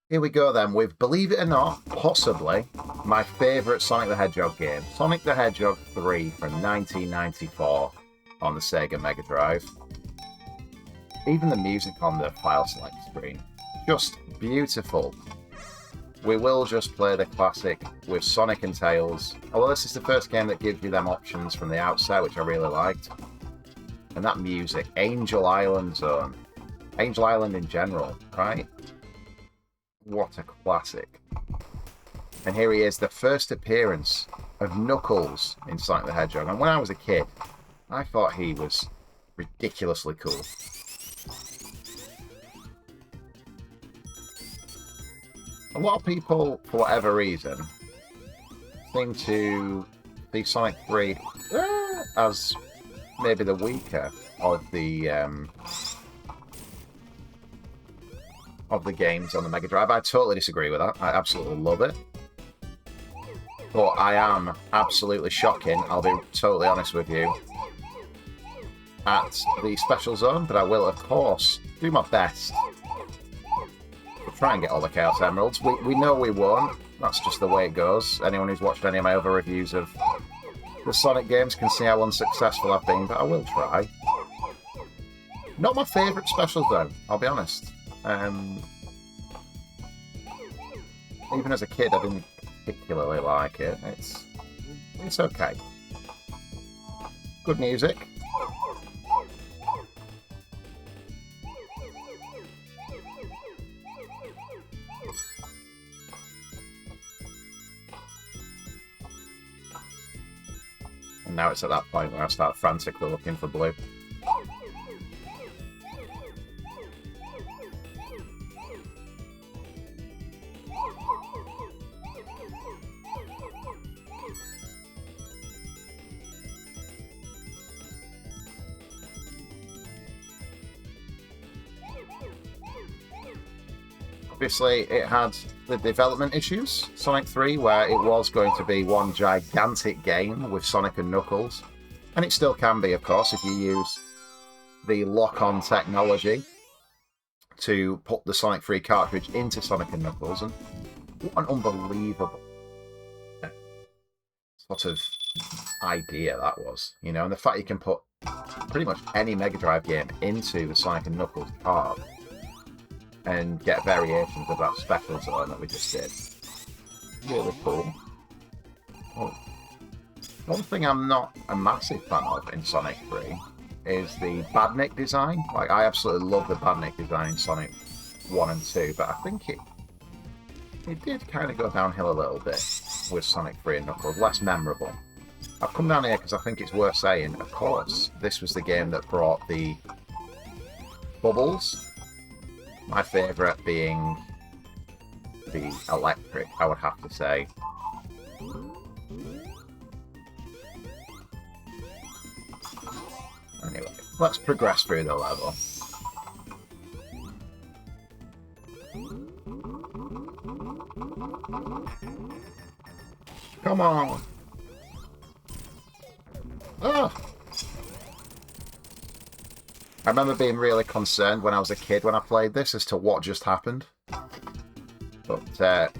Here we go then with, believe it or not, possibly my favourite Sonic the Hedgehog game. Sonic the Hedgehog 3 from 1994 on the Sega Mega Drive. Even the music on the file select screen, just beautiful. We will just play the classic with Sonic and Tails, although this is the first game that gives you them options from the outset, which I really liked. And that music, Angel Island Zone, Angel Island in general, right? What a classic. And here he is, the first appearance of Knuckles in Sonic the Hedgehog. And when I was a kid, I thought he was ridiculously cool. A lot of people, for whatever reason, seem to see Sonic 3 as maybe the weaker of the games on the Mega Drive. I totally disagree with that. I absolutely love it. But I am absolutely shocking, I'll be totally honest with you, at the Special Zone, but I will, of course, do my best to try and get all the Chaos Emeralds. We know we won't. That's just the way it goes. Anyone who's watched any of my other reviews of the Sonic games can see how unsuccessful I've been, but I will try. Not my favourite Special Zone, I'll be honest. Even as a kid, I didn't particularly like it. It's okay. Good music. And now it's at that point where I start frantically looking for blue. Obviously, it had the development issues, Sonic 3, where it was going to be one gigantic game with Sonic and Knuckles. And it still can be, of course, if you use the lock-on technology to put the Sonic 3 cartridge into Sonic and Knuckles. And what an unbelievable sort of idea that was, you know, and the fact you can put pretty much any Mega Drive game into the Sonic and Knuckles card and get variations of that Special Zone that we just did. Really cool. Oh. One thing I'm not a massive fan of in Sonic 3 is the Badnik design. Like, I absolutely love the Badnik design in Sonic 1 and 2, but I think it did kind of go downhill a little bit with Sonic 3 and Knuckles, less memorable. I've come down here because I think it's worth saying, of course, this was the game that brought the bubbles. My favourite being the electric, I would have to say. Anyway, let's progress through the level. Come on! Ah! I remember being really concerned when I was a kid when I played this as to what just happened. But,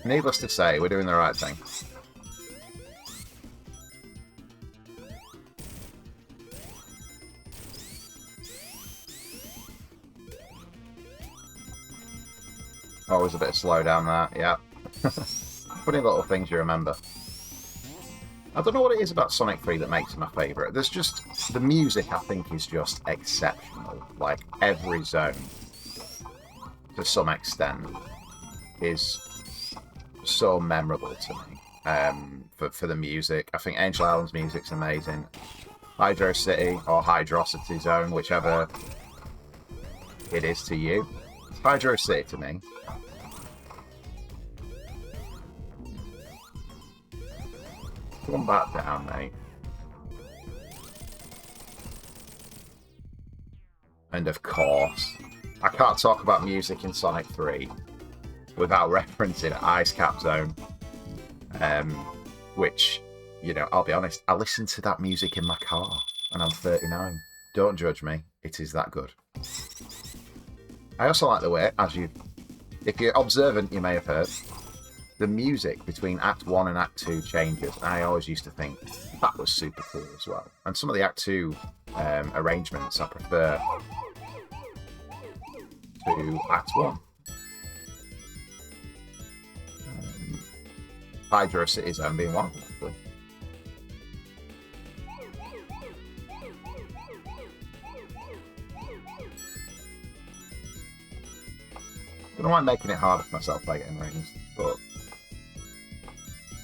needless to say, we're doing the right thing. Always a bit slow down there, yeah. Funny little things you remember. I don't know what it is about Sonic 3 that makes it my favourite. There's just... the music, I think, is just exceptional. Like, every zone, to some extent, is so memorable to me for the music. I think Angel Island's music's amazing. Hydro City, or Hydrocity Zone, whichever it is to you. It's Hydro City to me. Come back down, mate. And of course, I can't talk about music in Sonic 3 without referencing Ice Cap Zone. Which, you know, I'll be honest, I listen to that music in my car, and I'm 39. Don't judge me. It is that good. I also like the way, if you're observant, you may have heard, the music between Act 1 and Act 2 changes. I always used to think that was super cool as well. And some of the Act 2 arrangements I prefer to Act 1. Hydra City Zone being one, actually. I don't mind making it harder for myself by getting rings, but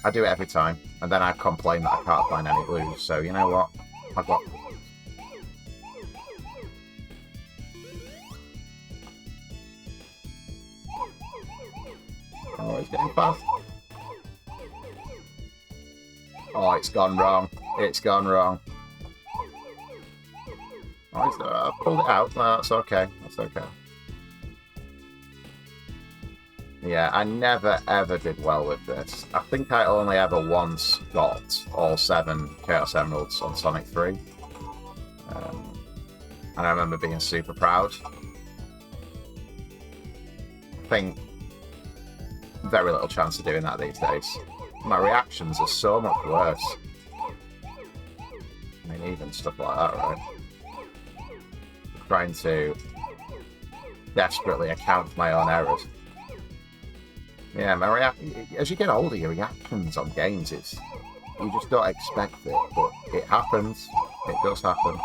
I do it every time, and then I complain that I can't find any blues, so you know what? I've got... Oh, it's getting fast. Oh, it's gone wrong. It's gone wrong. Oh, I pulled it out. No, that's okay. That's okay. Yeah, I never ever did well with this. I think I only ever once got all 7 Chaos Emeralds on Sonic 3. And I remember being super proud. I think very little chance of doing that these days. My reactions are so much worse. I mean, even stuff like that, right? Trying to desperately account for my own errors. Yeah, as you get older, your reactions on games is... You just don't expect it, but it happens. It does happen.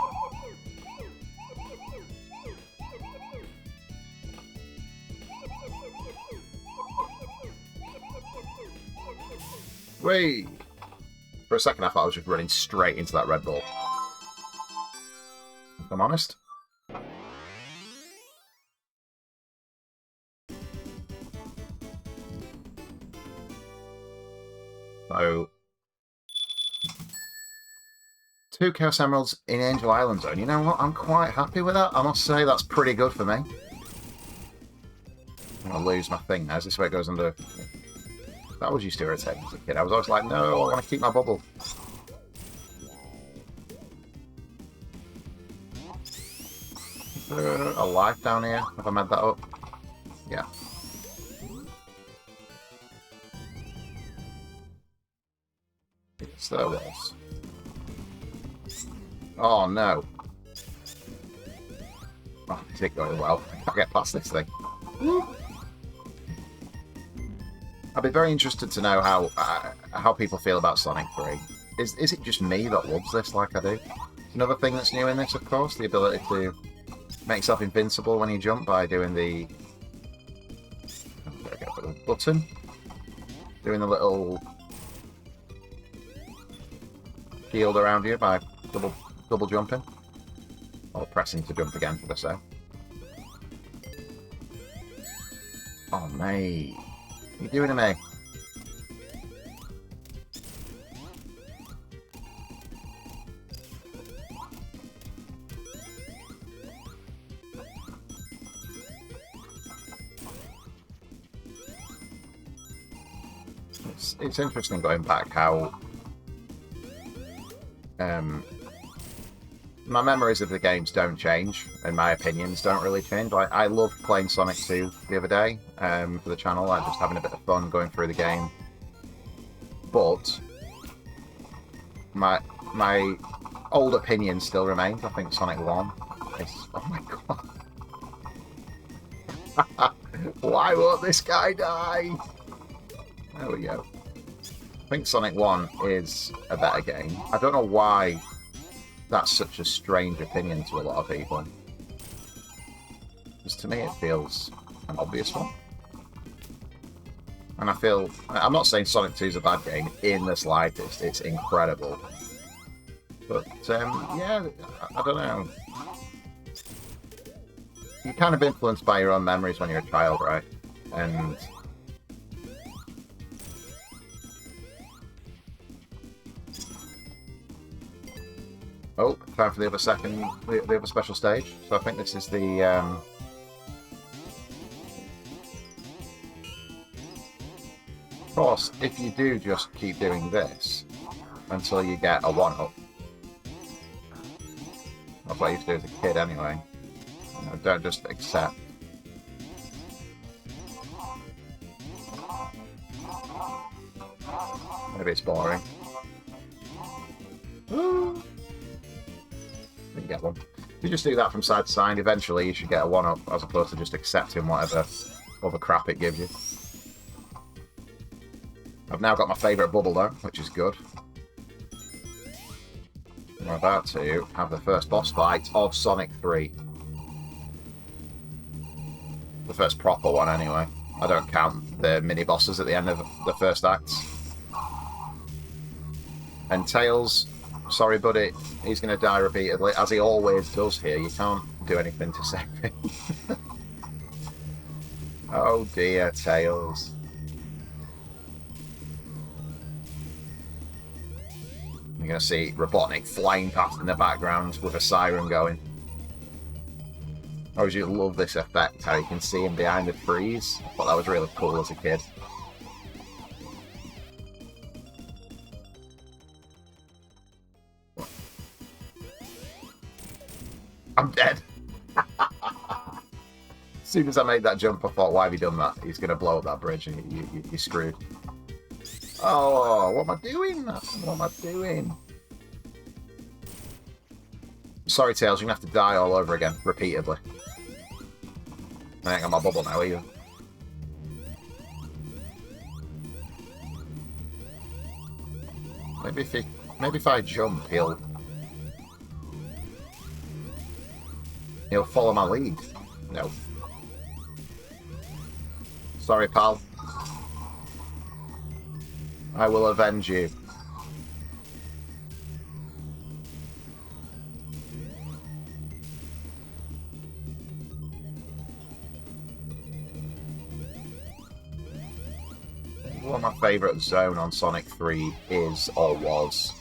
Whee! For a second I thought I was just running straight into that Red Bull. If I'm honest. So... 2 Chaos Emeralds in Angel Island Zone. You know what? I'm quite happy with that. I must say that's pretty good for me. I'm going to lose my thing now. Is this where it goes under... That was used to irritate me as a kid. I was always like, no, I want to keep my bubble. Is there a life down here? Have I made that up? Yeah. Yes, there was. Oh, no. Oh, it's not going well. I can't get past this thing. I'd be very interested to know how people feel about Sonic 3. Is it just me that loves this like I do? Another thing that's new in this, of course, the ability to make yourself invincible when you jump by doing the... button. Doing the little shield around you by double jumping. Or pressing to jump again for the save. Oh, mate. What are you doing to me? It's interesting going back how my memories of the games don't change, and my opinions don't really change. Like, I loved playing Sonic 2 the other day for the channel, like just having a bit of fun going through the game. But my old opinion still remains. I think Sonic 1 is... Oh my god. Why won't this guy die? There we go. I think Sonic 1 is a better game. I don't know why that's such a strange opinion to a lot of people. Because to me it feels an obvious one. And I feel... I'm not saying Sonic 2 is a bad game in the slightest. It's incredible. But, yeah, I don't know. You're kind of influenced by your own memories when you're a child, right? And... Oh, time for the other the other special stage. So I think this is the, Of course, if you do just keep doing this until you get a 1-up, That's what I used to do as a kid anyway. You know, don't just accept. Maybe it's boring. Woo! Didn't get one. If you just do that from side to side, eventually you should get a 1-up, as opposed to just accepting whatever other crap it gives you. I've now got my favourite bubble though, which is good. I'm about to have the first boss fight of Sonic 3. The first proper one anyway. I don't count the mini-bosses at the end of the first act. And Tails, sorry buddy, he's going to die repeatedly, as he always does here. You can't do anything to save him. Oh dear, Tails. You're going to see Robotnik flying past in the background with a siren going. I always used to love this effect, how you can see him behind the trees. I thought that was really cool as a kid. I'm dead. As soon as I made that jump, I thought, why have you done that? He's going to blow up that bridge and you're screwed. Oh, what am I doing? What am I doing? Sorry, Tails, you're going to have to die all over again, repeatedly. I ain't got my bubble now, either. Maybe if I jump, he'll follow my lead. No. Sorry, pal. I will avenge you. One of my favourite zone on Sonic 3 is, or was,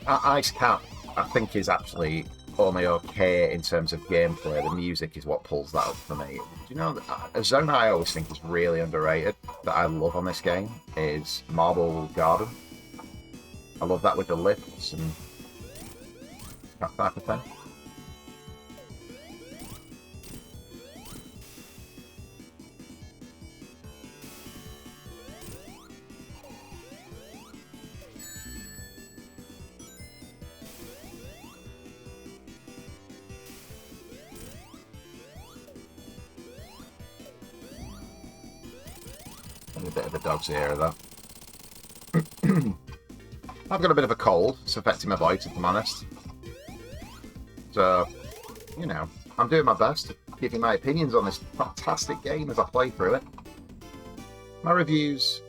Ice Cap, I think is actually only okay in terms of gameplay. The music is what pulls that up for me. Do you know, a zone I always think is really underrated, that I love on this game, is Marble Garden. I love that with the lifts and that type of thing. A bit of a dog's ear though. I've got a bit of a cold. It's affecting my voice, if I'm honest. So, you know, I'm doing my best to give you my opinions on this fantastic game as I play through it. My reviews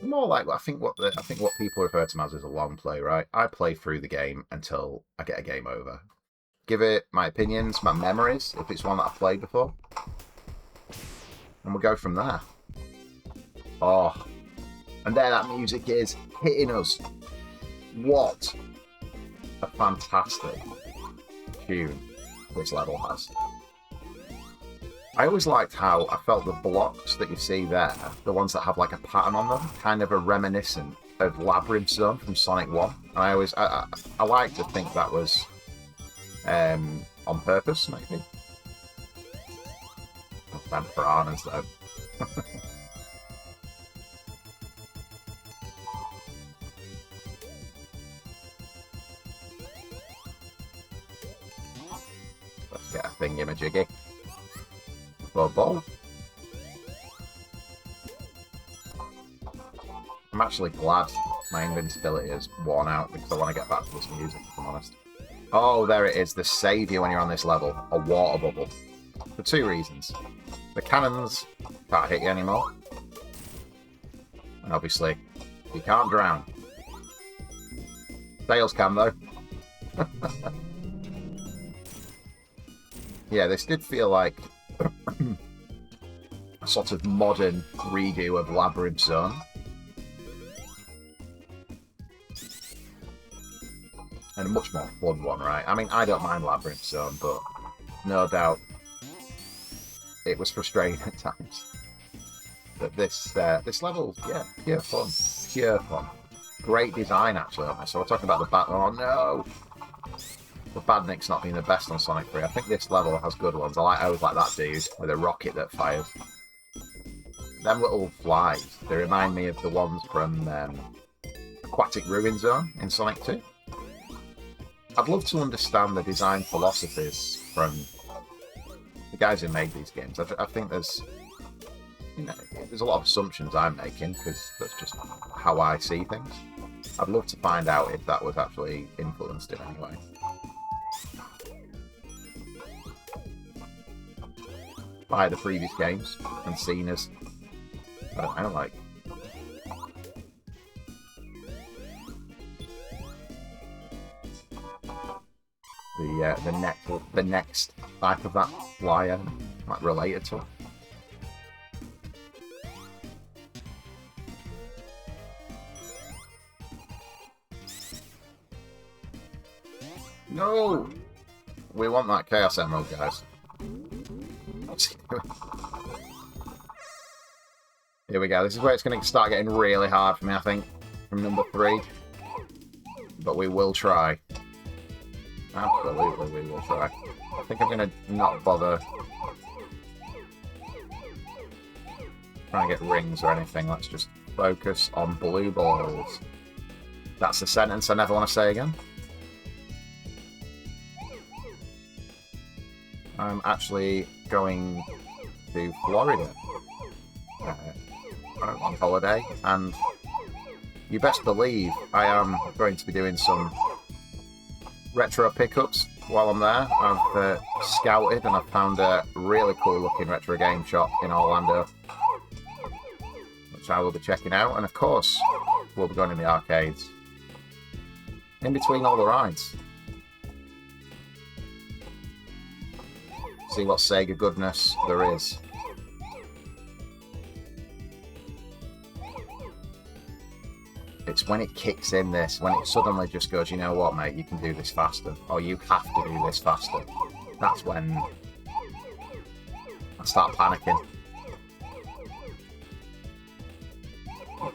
are more like I think what people refer to as a long play, right? I play through the game until I get a game over. Give it my opinions, my memories, if it's one that I've played before. And we'll go from there. Oh, and there that music is hitting us. What a fantastic tune this level has. I always liked how I felt the blocks that you see there, the ones that have like a pattern on them, kind of are reminiscent of Labyrinth Zone from Sonic 1. And I like to think that was on purpose, maybe. Them piranhas though. Let's get a thingy-majiggy. Bubble. I'm actually glad my invincibility is worn out because I want to get back to this music, if I'm honest. Oh, there it is. The saviour when you're on this level. A water bubble. For two reasons. The cannons can't hit you anymore. And obviously, you can't drown. Tails can, though. Yeah, this did feel like a sort of modern redo of Labyrinth Zone. And a much more fun one, right? I mean, I don't mind Labyrinth Zone, but no doubt it was frustrating at times. But this level, yeah, pure fun. Pure fun. Great design, actually, on this. So we're talking about the battle. Oh, no! the badniks not being the best on Sonic 3. I think this level has good ones. I always like that dude with a rocket that fires. Them little flies, they remind me of the ones from Aquatic Ruin Zone in Sonic 2. I'd love to understand the design philosophies from the guys who made these games. I think there's a lot of assumptions I'm making because that's just how I see things. I'd love to find out if that was actually influenced in any way. By the previous games and seen as, I don't like. The next type of that flyer, like related to it. No! We want that Chaos Emerald, guys. Here we go. This is where it's going to start getting really hard for me, I think, from number 3. But we will try. Absolutely, we will try. I think I'm going to not bother trying to get rings or anything. Let's just focus on blue balls. That's the sentence I never want to say again. I'm actually going to Florida on holiday, and you best believe I am going to be doing some retro pickups while I'm there. I've scouted and I've found a really cool looking retro game shop in Orlando, which I will be checking out, and of course we'll be going in the arcades in between all the rides. See what Sega goodness there is. It's when it kicks in this, when it suddenly just goes, you know what, mate, you can do this faster, or you have to do this faster. That's when I start panicking.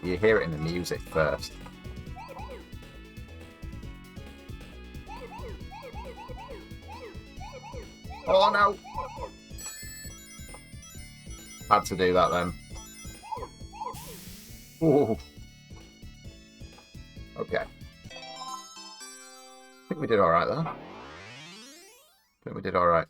You hear it in the music first. Oh no! Had to do that then. Ooh. Okay. I think we did alright there. I think we did alright.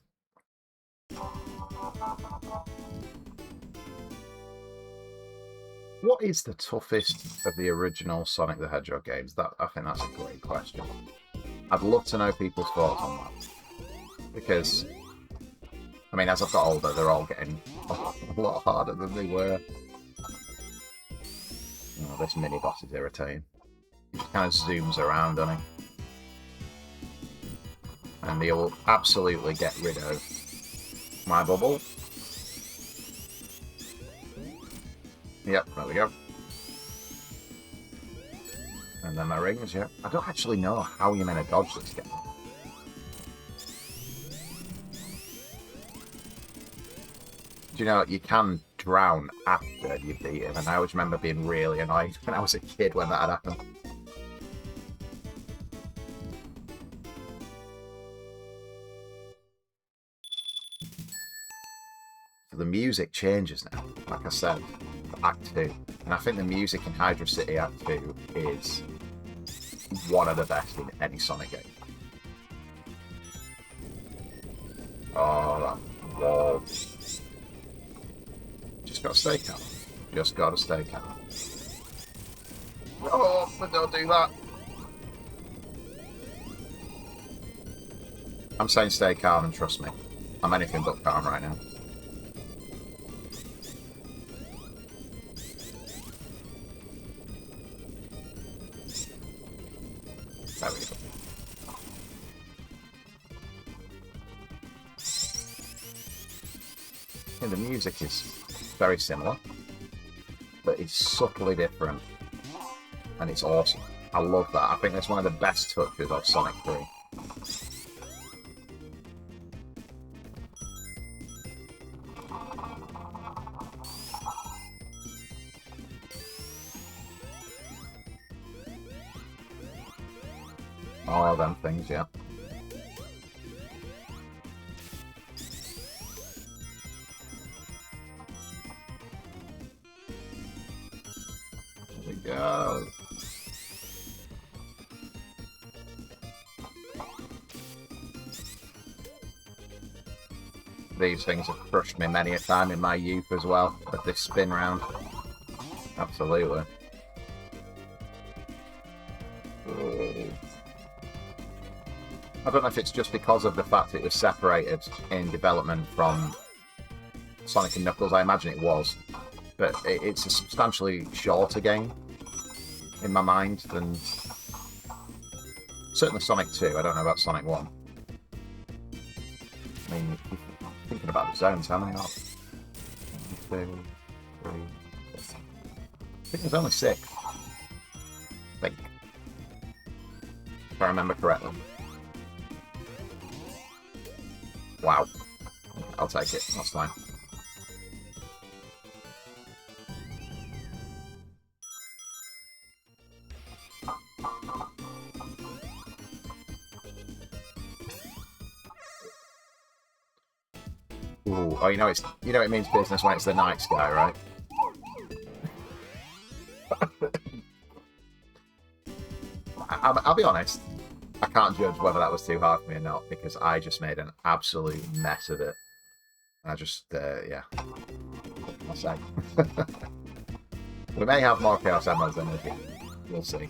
What is the toughest of the original Sonic the Hedgehog games? I think that's a great question. I'd love to know people's thoughts on that. Because, I mean, as I've got older, they're all getting a lot harder than they were. Oh, this mini-boss is irritating. He just kind of zooms around, doesn't he? And he'll absolutely get rid of my bubble. Yep, there we go. And then my rings, yep. I don't actually know how you're meant to dodge this game. Do you know, you can drown after you beat him, and I always remember being really annoyed when I was a kid when that had happened. So the music changes now, like I said, for Act 2. And I think the music in Hydra City Act 2 is one of the best in any Sonic game. Oh, that wall. Just gotta stay calm. Just gotta stay calm. Oh, but don't do that. I'm saying stay calm and trust me. I'm anything but calm right now. There we go. And the music is very similar, but it's subtly different, and it's awesome. I love that. I think that's one of the best touches of Sonic 3. All them things, yeah. we go. These things have crushed me many a time in my youth as well, at this spin round. Absolutely. I don't know if it's just because of the fact it was separated in development from Sonic and Knuckles. I imagine it was. But it's a substantially shorter game in my mind than... Certainly Sonic 2. I don't know about Sonic 1. I mean, thinking about the zones, how many are there? 1, 2, 3, 4. I think there's only 6. I think. If I remember correctly. Wow. I'll take it. That's fine. Ooh, oh, you know it means business when it's the night sky, right? I'll be honest. I can't judge whether that was too hard for me or not because I just made an absolute mess of it. I just, yeah. I'll say. We may have more Chaos Emeralds than we do. We'll see.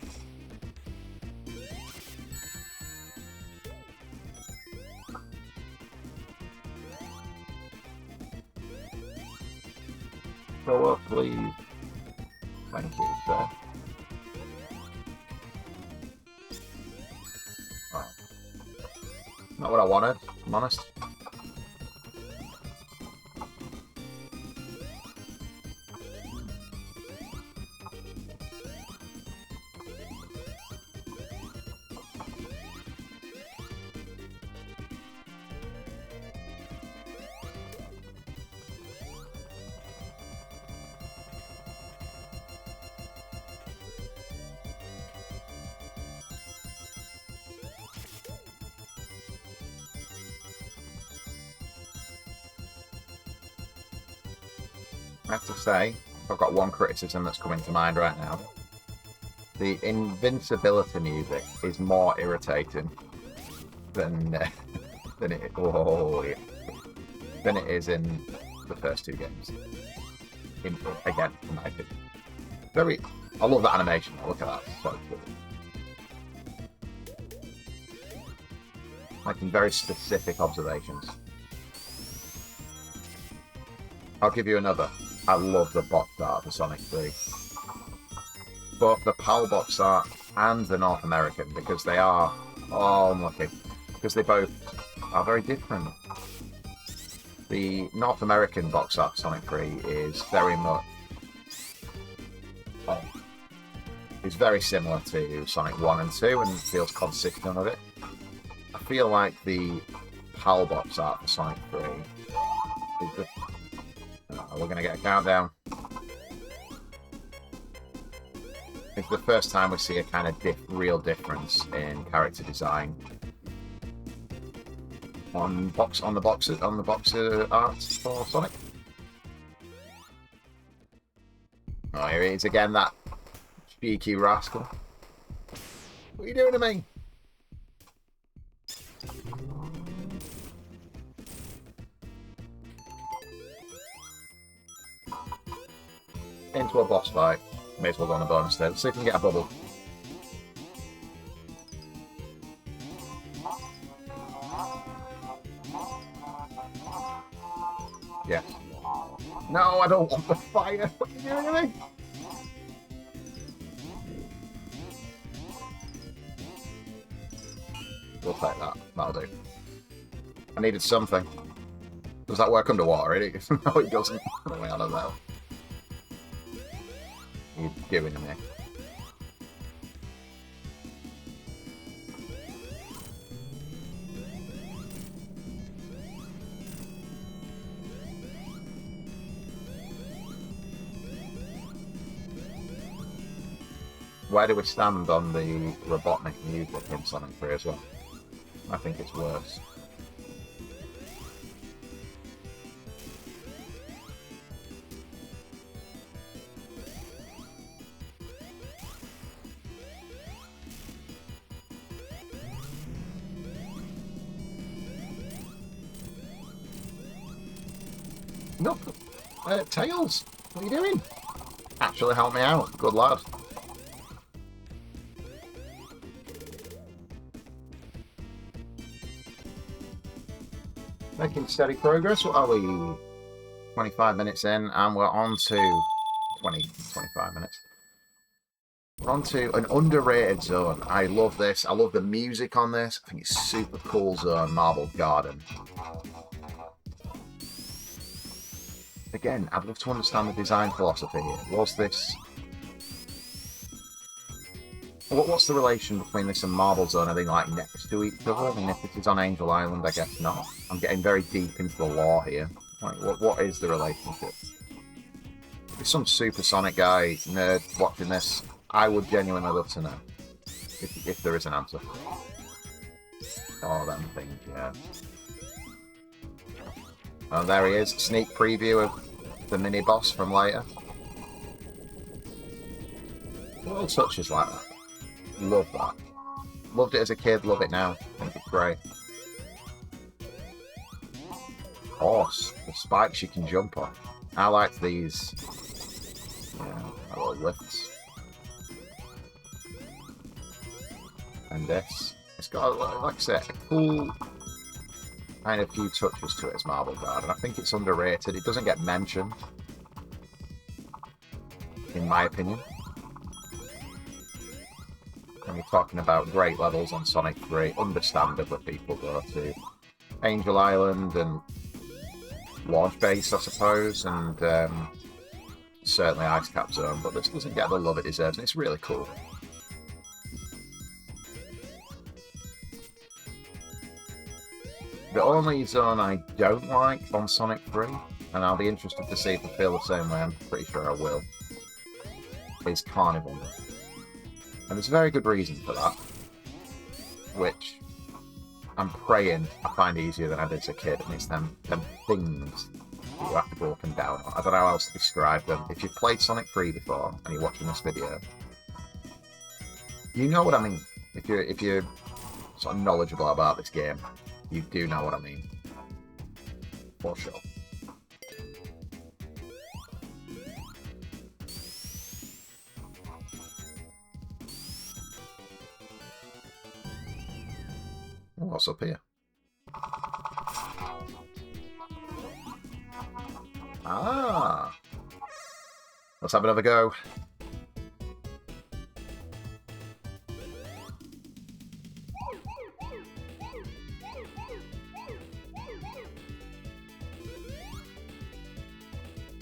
Go up, please. Thank you, sir. Oh. Not what I wanted, if I'm honest. I have to say, I've got one criticism that's coming to mind right now. The invincibility music is more irritating than than it is in the first 2 games. Again, in my opinion. I love that animation. Look at that, it's so cool. Making very specific observations. I'll give you another. I love the box art for Sonic 3. Both the PAL box art and the North American, because they are... Oh, unlucky. Because they both are very different. The North American box art for Sonic 3 is very much... It's very similar to Sonic 1 and 2 and feels consistent of it. I feel like the PAL box art for Sonic 3 is the... we're going to get a countdown. It's the first time we see a kind of real difference in character design on the box art for Sonic. Oh, here he is again, that cheeky rascal. What are you doing to me? Into a boss fight. May as well go on a bonus instead. Let's see if we can get a bubble. Yes. No, I don't want the fire. What are you doing to me? We'll take that. That'll do. I needed something. Does that work underwater? No, it doesn't. I don't know. You're doing to me. Where do we stand on the Robotnik music in Sonic 3 as well? I think it's worse. No, Tails, what are you doing? Actually help me out. Good lad. Making steady progress. What are we? 25 minutes in, and we're on to 25 minutes. We're on to an underrated zone. I love this. I love the music on this. I think it's super cool zone, Marble Garden. Again, I'd love to understand the design philosophy here. Was this... What's the relation between this and Marble Zone? Are they like next to each other? I mean, if this is on Angel Island, I guess not. I'm getting very deep into the lore here. Like, what is the relationship? If some Supersonic guy, nerd, watching this, I would genuinely love to know. If there is an answer. Oh, them things, yeah. Oh, there he is. Sneak preview of the mini-boss from later. Little touches like that. Love that. Loved it as a kid, love it now. I think it's great. Horse. The spikes you can jump on. I like these. Yeah, little lifts. And this. It's got, like I said, a cool kind of few touches to it as Marble Garden. I think it's underrated. It doesn't get mentioned, in my opinion. When you're talking about great levels on Sonic 3, understandably people go to Angel Island and Launch Base, I suppose, and certainly Ice Cap Zone, but this doesn't get the love it deserves, and it's really cool. The only zone I don't like on Sonic 3, and I'll be interested to see if I feel the same way, I'm pretty sure I will, is Carnival. And there's a very good reason for that, which I'm praying I find easier than I did as a kid, and it's them things that you have to go up and down on. I don't know how else to describe them. If you've played Sonic 3 before, and you're watching this video, you know what I mean. If you're sort of knowledgeable about this game, you do know what I mean. For sure. What's up here? Ah! Let's have another go.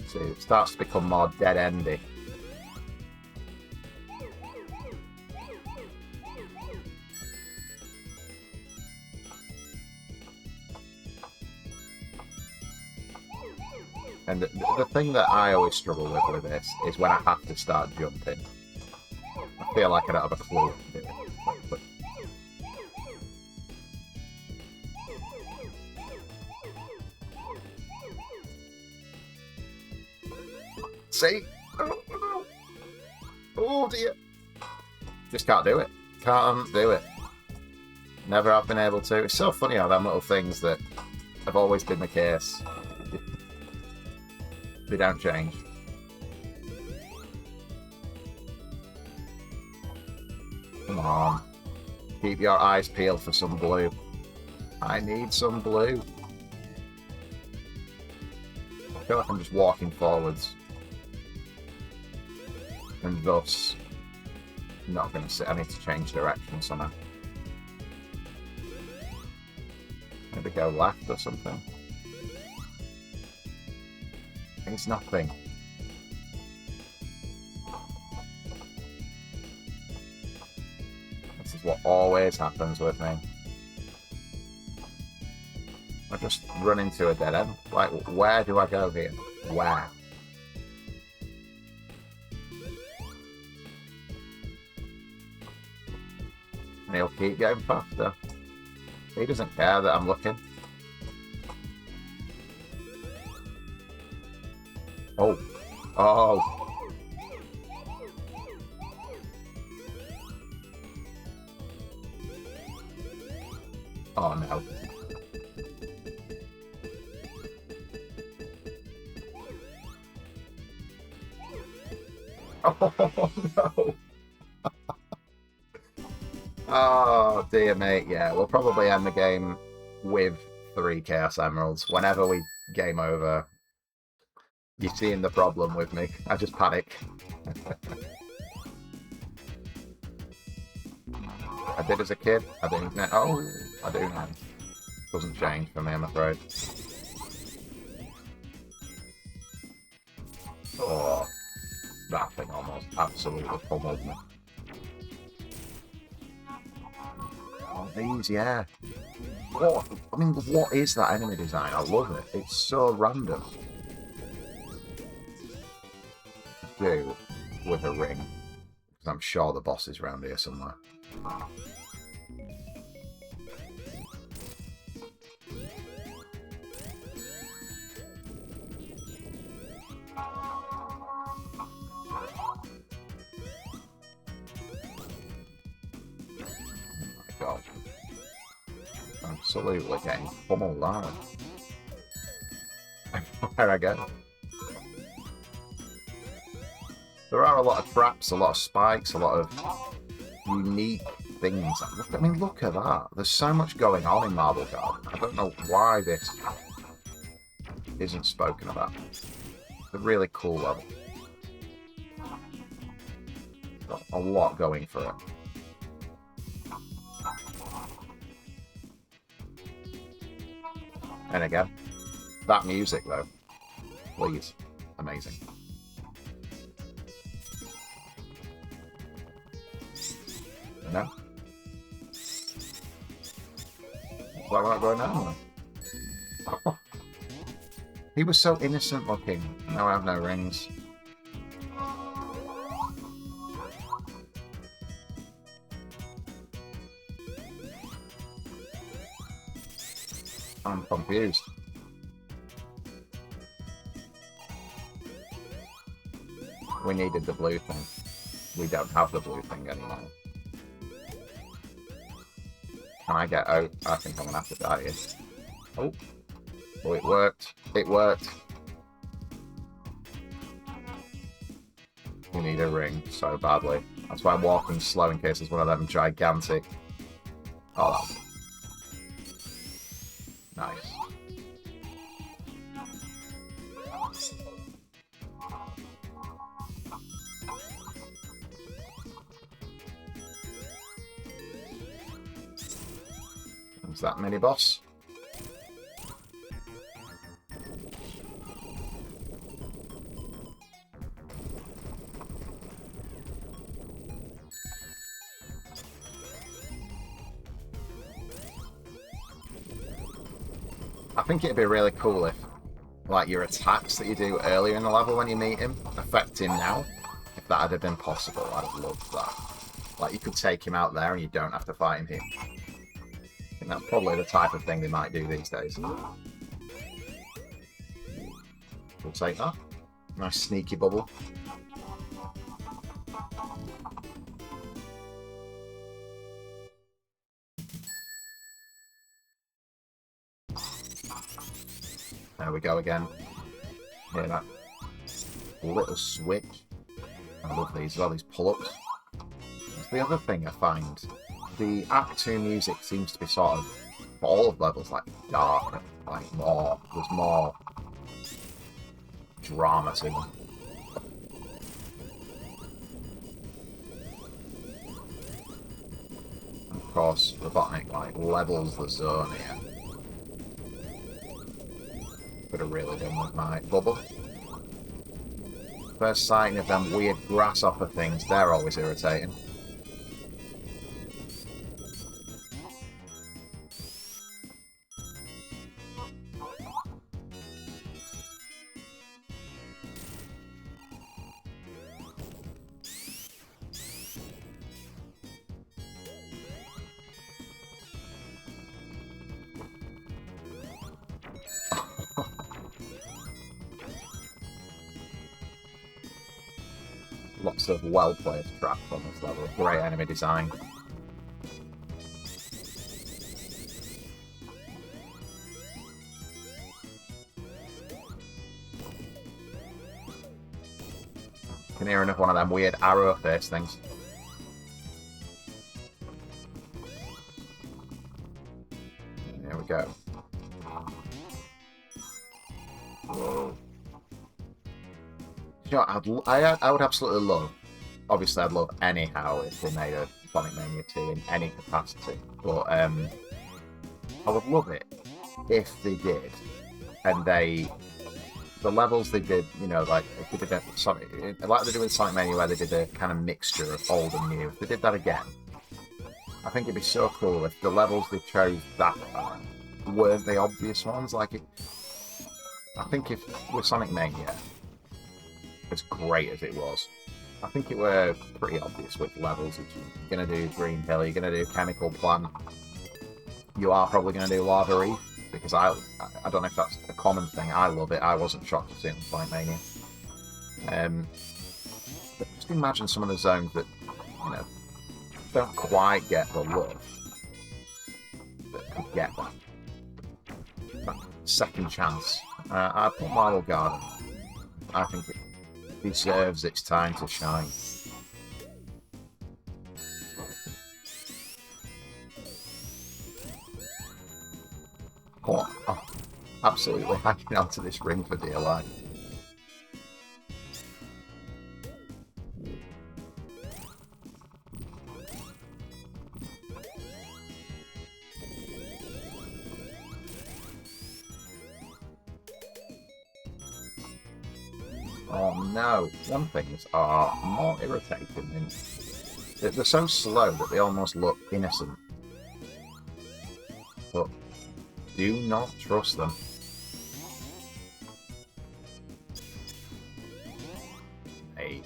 See, it starts to become more dead-endy. And the thing that I always struggle with this is when I have to start jumping. I feel like I don't have a clue what to do. But... See? Oh dear. Just can't do it. Can't do it. Never have been able to. It's so funny how them little things that have always been the case, they don't change. Come on. Keep your eyes peeled for some blue. I need some blue. I feel like I'm just walking forwards. And thus, not going to sit. I need to change direction somehow. Maybe go left or something. It's nothing. This is what always happens with me. I just run into a dead end. Like, where do I go here? Where? And he'll keep getting faster. He doesn't care that I'm looking. Oh. Oh. Oh no. Oh, no. Oh, dear mate. Yeah, we'll probably end the game with 3 Chaos Emeralds. Whenever we game over, you're seeing the problem with me. I just panic. I did as a kid. I do now. Oh, I do now. Doesn't change for me, I'm afraid. Oh, that thing almost absolutely pummeled me. Oh, these, yeah. What? I mean, what is that enemy design? I love it. It's so random. Do with a ring. Because I'm sure the boss is around here somewhere. God. Absolutely getting pummeled, aren't we? Where I go. There are a lot of traps, a lot of spikes, a lot of unique things. I mean, look at that. There's so much going on in Marble Guard. I don't know why this isn't spoken about. It's a really cool level. Got a lot going for it. And again, that music though, please, amazing. No? Why am I going down? Oh. He was so innocent looking. Now I have no rings. I'm confused. We needed the blue thing. We don't have the blue thing anymore. Can I get out? I think I'm gonna have to die here. Oh. Oh, it worked. It worked. We need a ring so badly. That's why I'm walking slow in case there's one of them gigantic... Oh. Nice. Is that mini boss? I think it'd be really cool if, like, your attacks that you do earlier in the level when you meet him affect him now. If that had been possible, I'd have loved that. Like, you could take him out there and you don't have to fight him here. I think that's probably the type of thing they might do these days. We'll take that. Nice sneaky bubble. There we go again. Hear that little switch. I love these as well, these pull-ups. That's the other thing I find. The Act 2 music seems to be sort of, for all of levels, like darker, like more, there's more drama to them. And of course, Robotnik like levels the zone here. Could have really done with my bubble. First sighting of them weird grasshopper things, they're always irritating. Lots of well-placed traps on this level. Great enemy design. can hear enough one of them weird arrow face things. There we go. Whoa. You know, I would absolutely love, obviously I'd love anyhow if they made a Sonic Mania 2 in any capacity, but I would love it if they did, and the levels they did, you know, like if they did a Sonic, like they did with Sonic Mania where they did a kind of mixture of old and new, if they did that again, I think it'd be so cool if the levels they chose that time weren't the obvious ones. Like, I think if with Sonic Mania, as great as it was, I think it were pretty obvious which levels. If you're going to do Green Hill, you're going to do Chemical Plant, you are probably going to do Lava Reef, because I don't know if that's a common thing. I love it. I wasn't shocked to see it in Sonic Mania. But just imagine some of the zones that, you know, don't quite get the love that could get that second chance. I put Marble Garden. I think it deserves its time to shine. Oh, absolutely hacking onto this ring for dear life. Oh no, some things are more irritating than... They're so slow that they almost look innocent. But do not trust them. Hey.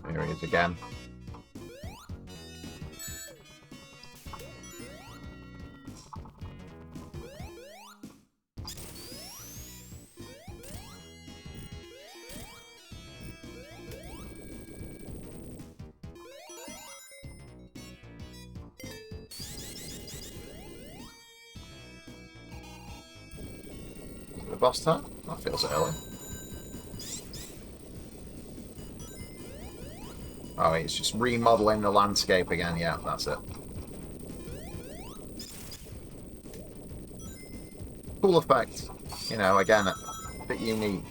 Here he is again. The boss time? That feels early. Oh, it's just remodeling the landscape again. Yeah, that's it. Cool effect. You know, again, a bit unique.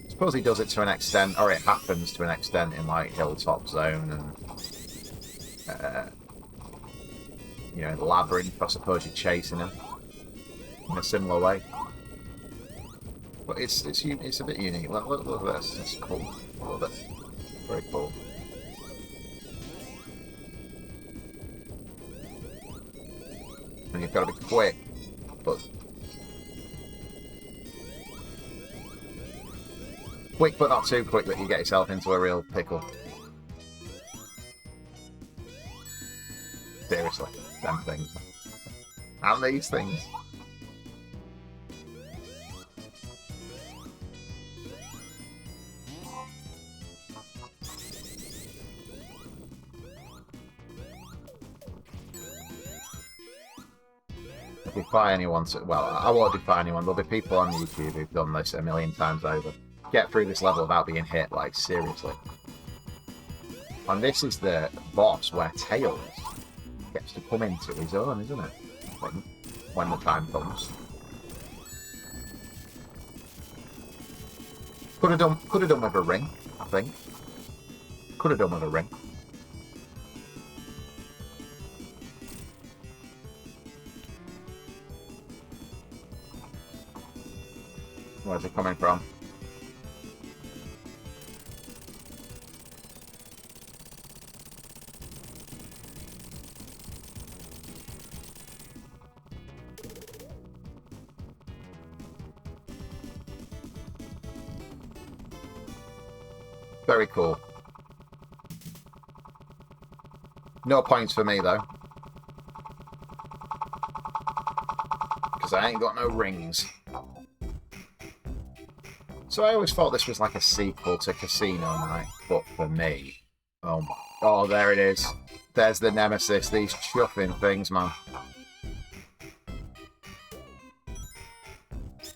I suppose he does it to an extent, or it happens to an extent in, like, Hilltop Zone and, you know, Labyrinth. I suppose you're chasing him in a similar way. But it's a bit unique. Look at this. It's cool. I love it. Very cool. And you've got to be quick, but not too quick that you get yourself into a real pickle. Seriously, them things. And these things. Defy anyone to, well, I won't defy anyone. There'll be people on YouTube who've done this a million times over. Get through this level without being hit, like, seriously. And this is the boss where Tails gets to come into his own, isn't it? When the time comes. Could have done with a ring, I think. Could have done with a ring. Where's it coming from? Very cool. No points for me, though. because I ain't got no rings. So I always thought this was like a sequel to Casino Night, but for me, oh my, oh, there it is. There's the nemesis, these chuffing things, man.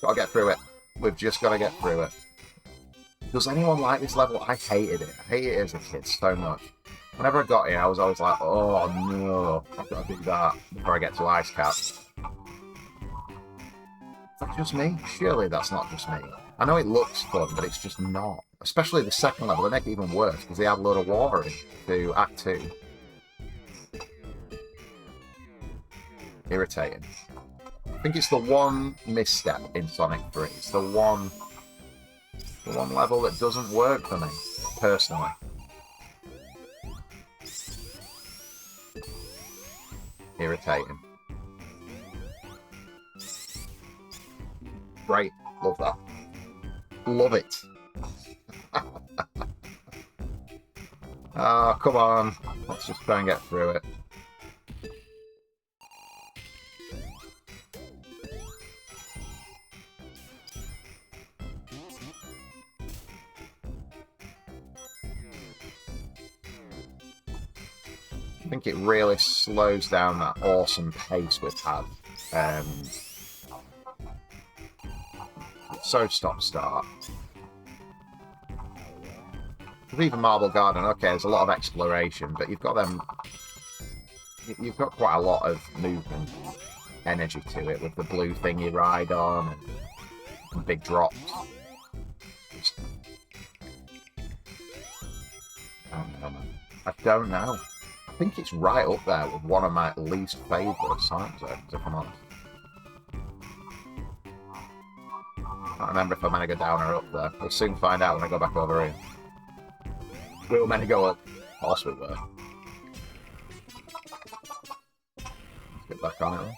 Gotta get through it. We've just got to get through it. Does anyone like this level? I hated it. I hated it as a kid so much. Whenever I got here, I was always like, oh no, I've got to do that before I get to Ice Cap. Is that just me? Surely that's not just me. I know it looks fun, but it's just not. Especially the second level, they make it even worse because they add a load of water into Act 2. Irritating. I think it's the one misstep in Sonic 3. It's the one level that doesn't work for me, personally. Irritating. Great. Love that. Love it. Oh, come on. Let's just try and get through it. I think it really slows down that awesome pace we've had. So stop-start. With even Marble Garden, okay, there's a lot of exploration, but you've got them. You've got quite a lot of movement energy to it with the blue thing you ride on and big drops. I don't know, man. I don't know. I think it's right up there with one of my least favourite Sonic zones, if I'm honest. I can't remember if I'm meant to go down or up there. We'll soon find out when I go back over here. We were meant to go up. Of course we were. Let's get back on it then.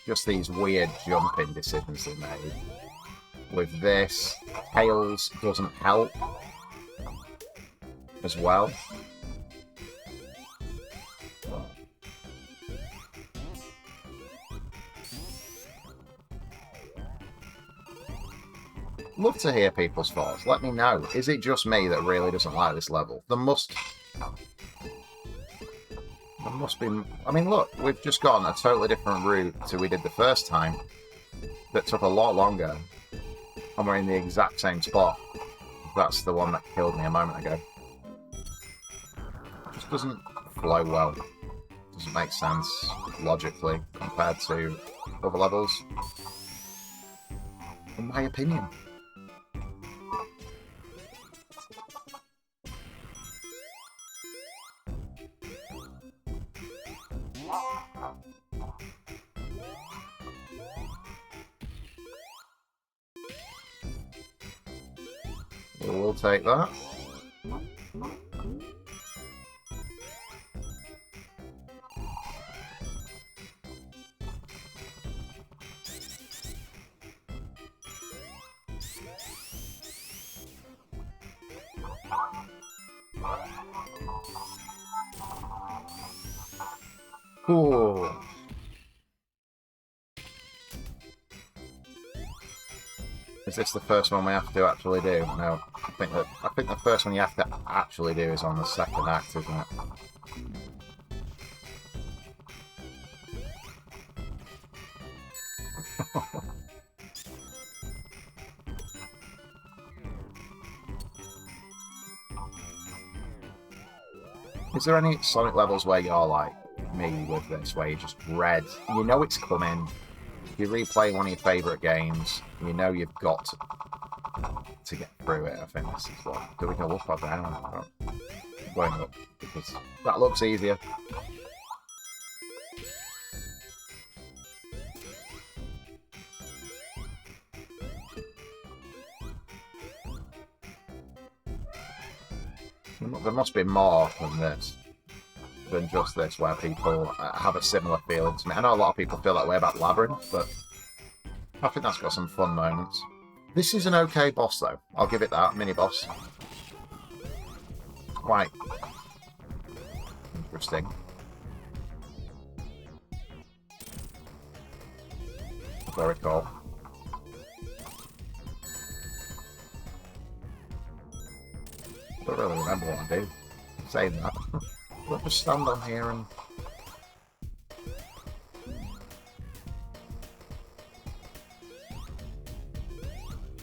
Just these weird jumping decisions they made. With this, Tails doesn't help as well. Love to hear people's thoughts. Let me know. Is it just me that really doesn't like this level? There must be... I mean, look, we've just gone a totally different route to we did the first time. That took a lot longer. And we're in the exact same spot. That's the one that killed me a moment ago. It just doesn't flow well. Doesn't make sense logically compared to other levels. In my opinion. We'll take that. Ooh. Is this the first one we have to actually do? No, I think the first one you have to actually do is on the second act, isn't it? Is there any Sonic levels where you're like me with this, where you just dread, you know it's coming, you replay one of your favourite games, you know you've got to get through it? I think this is what. Do we go up or down? I'm going up, because that looks easier. There must be more than this, than just this, where people have a similar feeling to me. I know a lot of people feel that way about Labyrinth, but I think that's got some fun moments. This is an okay boss, though. I'll give it that. Mini-boss. quite interesting. Very cool. I don't really remember what I do. Saying that. I'll just stand on here and...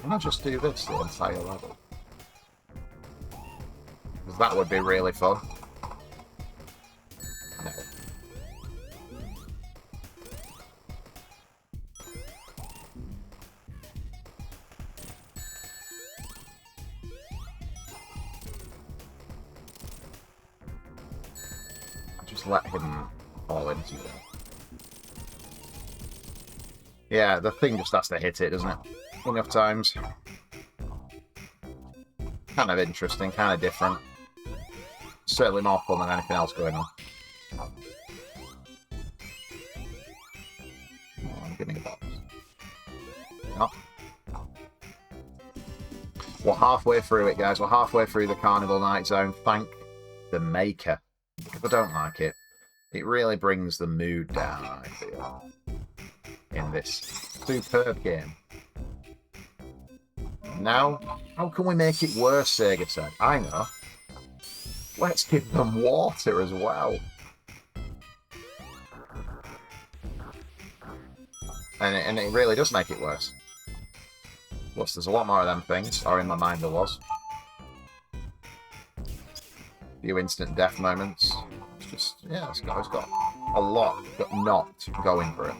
Can I just do this the entire level? Because that would be really fun. No. Just let him fall into it. Yeah, the thing just has to hit it, doesn't it? Enough times. Kind of interesting, kind of different. Certainly more fun than anything else going on. Oh, give me a box. No. We're halfway through it, guys. We're halfway through the Carnival Night Zone. Thank the maker. If I don't like it, it really brings the mood down, I feel, in this superb game. Now, how can we make it worse, Sega said? I know. Let's give them water as well. And it really does make it worse. Plus, there's a lot more of them things, or in my mind there was. A few instant death moments. It's just, yeah, it's got a lot, but not going for it.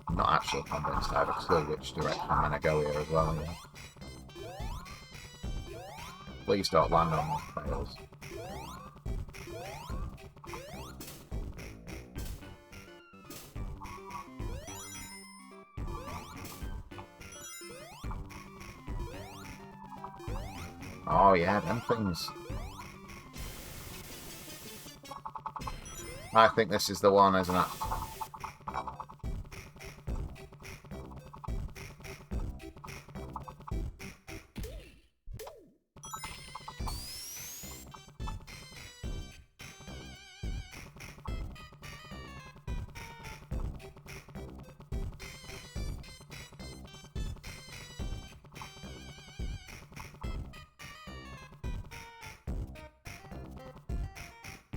I'm not actually convinced I have a clue which direction I'm going to go here as well. Yeah. Please don't land on my fails. Oh yeah, them things. I think this is the one, isn't it?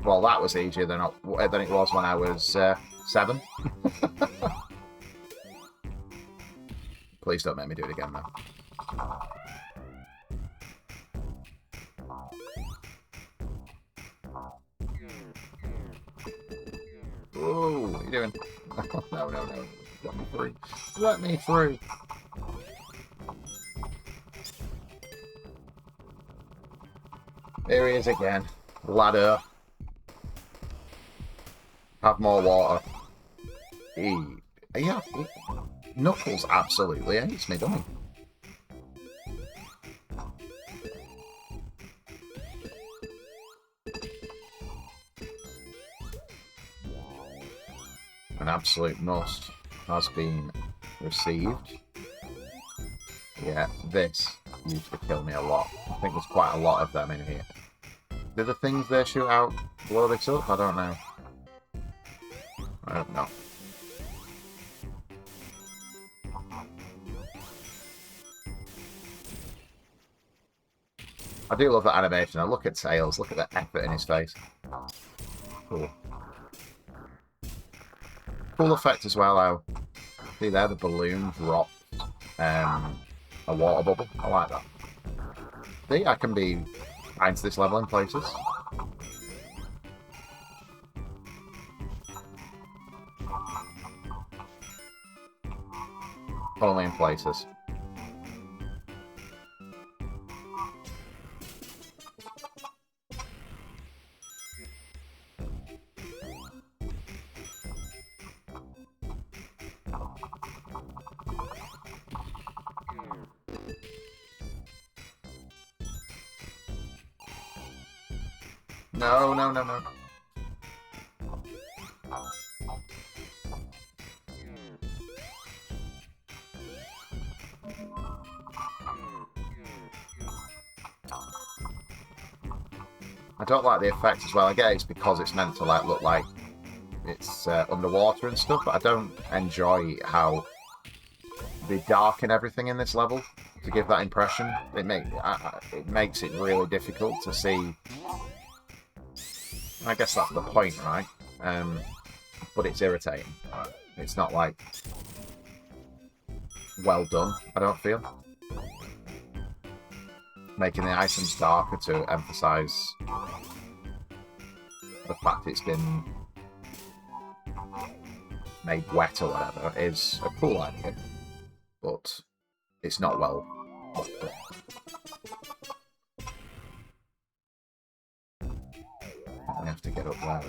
Well, that was easier than it was when I was 7. Please don't make me do it again, though. Whoa, what are you doing? No, no, no. Let me through. Let me through. There he is again. Ladder. Have more water. Yeah, Knuckles absolutely hates me, doesn't he? An absolute must has been received. Yeah, this used to kill me a lot. I think there's quite a lot of them in here. Do the things they shoot out blow this up? I don't know. I don't know. I do love that animation. I look at Tails, look at the effort in his face. Cool. Cool effect as well, how, see there, the balloon dropped a water bubble. I like that. See, I can be into this level in places. Only in places. No, no, no, no. I don't like the effect as well. I guess it's because it's meant to like look like it's underwater and stuff, but I don't enjoy how they darken everything in this level to give that impression. It makes it really difficult to see. I guess that's the point, right? But it's irritating. It's not like well done, I don't feel. Making the items darker to emphasise the fact it's been made wet or whatever is a cool idea, but it's not well done. I have to get up there.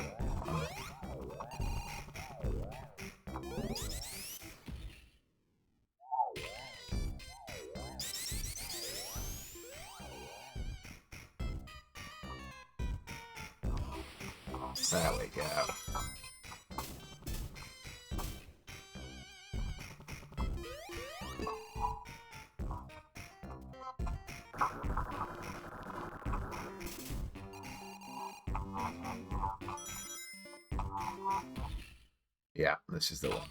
There we go. Yeah, this is the one.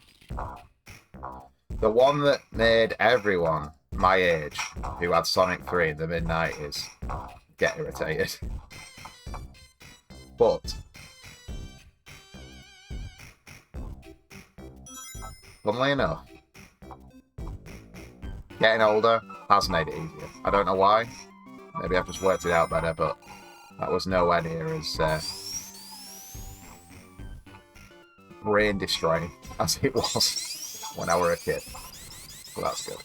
The one that made everyone my age who had Sonic 3 in the mid-90s get irritated. But funnily enough, getting older has made it easier. I don't know why. Maybe I've just worked it out better, but that was nowhere near as brain destroying as it was when I was a kid. So that's good.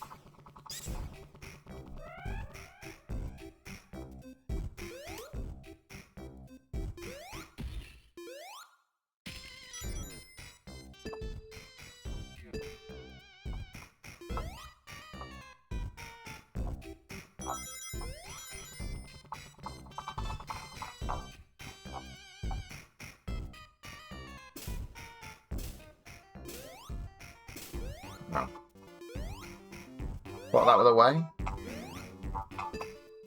No. Put that other way?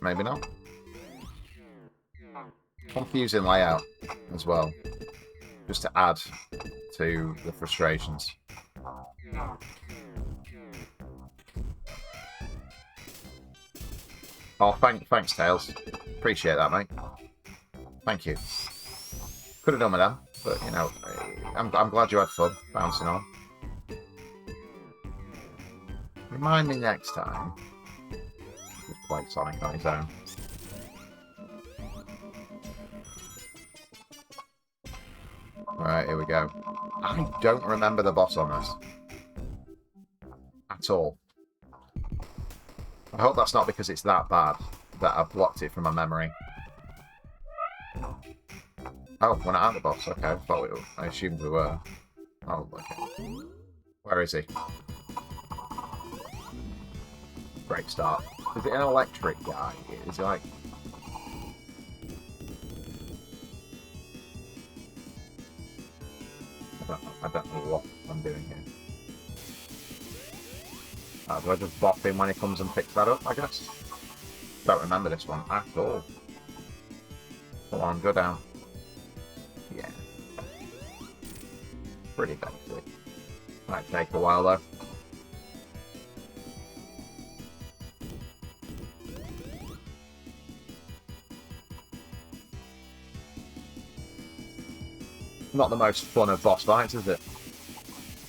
Maybe not. Confusing layout as well, just to add to the frustrations. Oh, thanks, Tails. Appreciate that, mate. Thank you. Could have done with that, but you know, I'm glad you had fun bouncing on. Remind me next time. Just play Sonic on his own. Right, here we go. I don't remember the boss on this. At all. I hope that's not because it's that bad that I've blocked it from my memory. Oh, we're not at the boss. Okay, I assumed we were. Oh, okay. Where is he? Great start. Is it an electric guy? Is he like... I don't know what I'm doing here. Do I just bop in when he comes and picks that up, I guess? Don't remember this one at all. Come on, go down. Yeah. Pretty basic. Might take a while though. Not the most fun of boss fights, is it?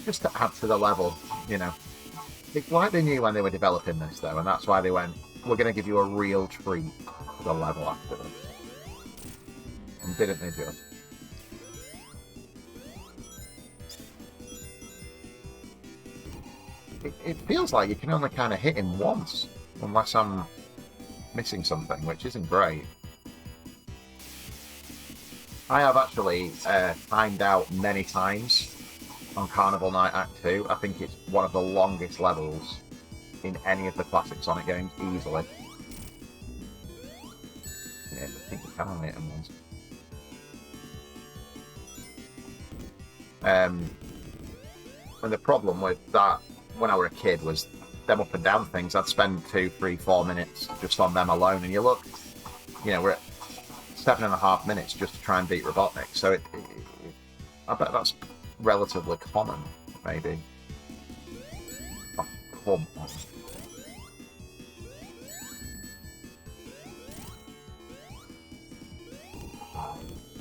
Just to add to the level, you know. It's like they knew when they were developing this, though, and that's why they went, we're going to give you a real treat for the level after this. And didn't they just? It feels like you can only kind of hit him once, unless I'm missing something, which isn't great. I have actually timed out many times on Carnival Night Act 2. I think it's one of the longest levels in any of the classic Sonic games, easily. Yeah, I think you can only hit him once. And the problem with that, when I was a kid, was them up and down things. I'd spend 2, 3, 4 minutes just on them alone, and you look, you know, we're at 7.5 minutes just to try and beat Robotnik. So I bet that's relatively common, maybe. Oh, come on.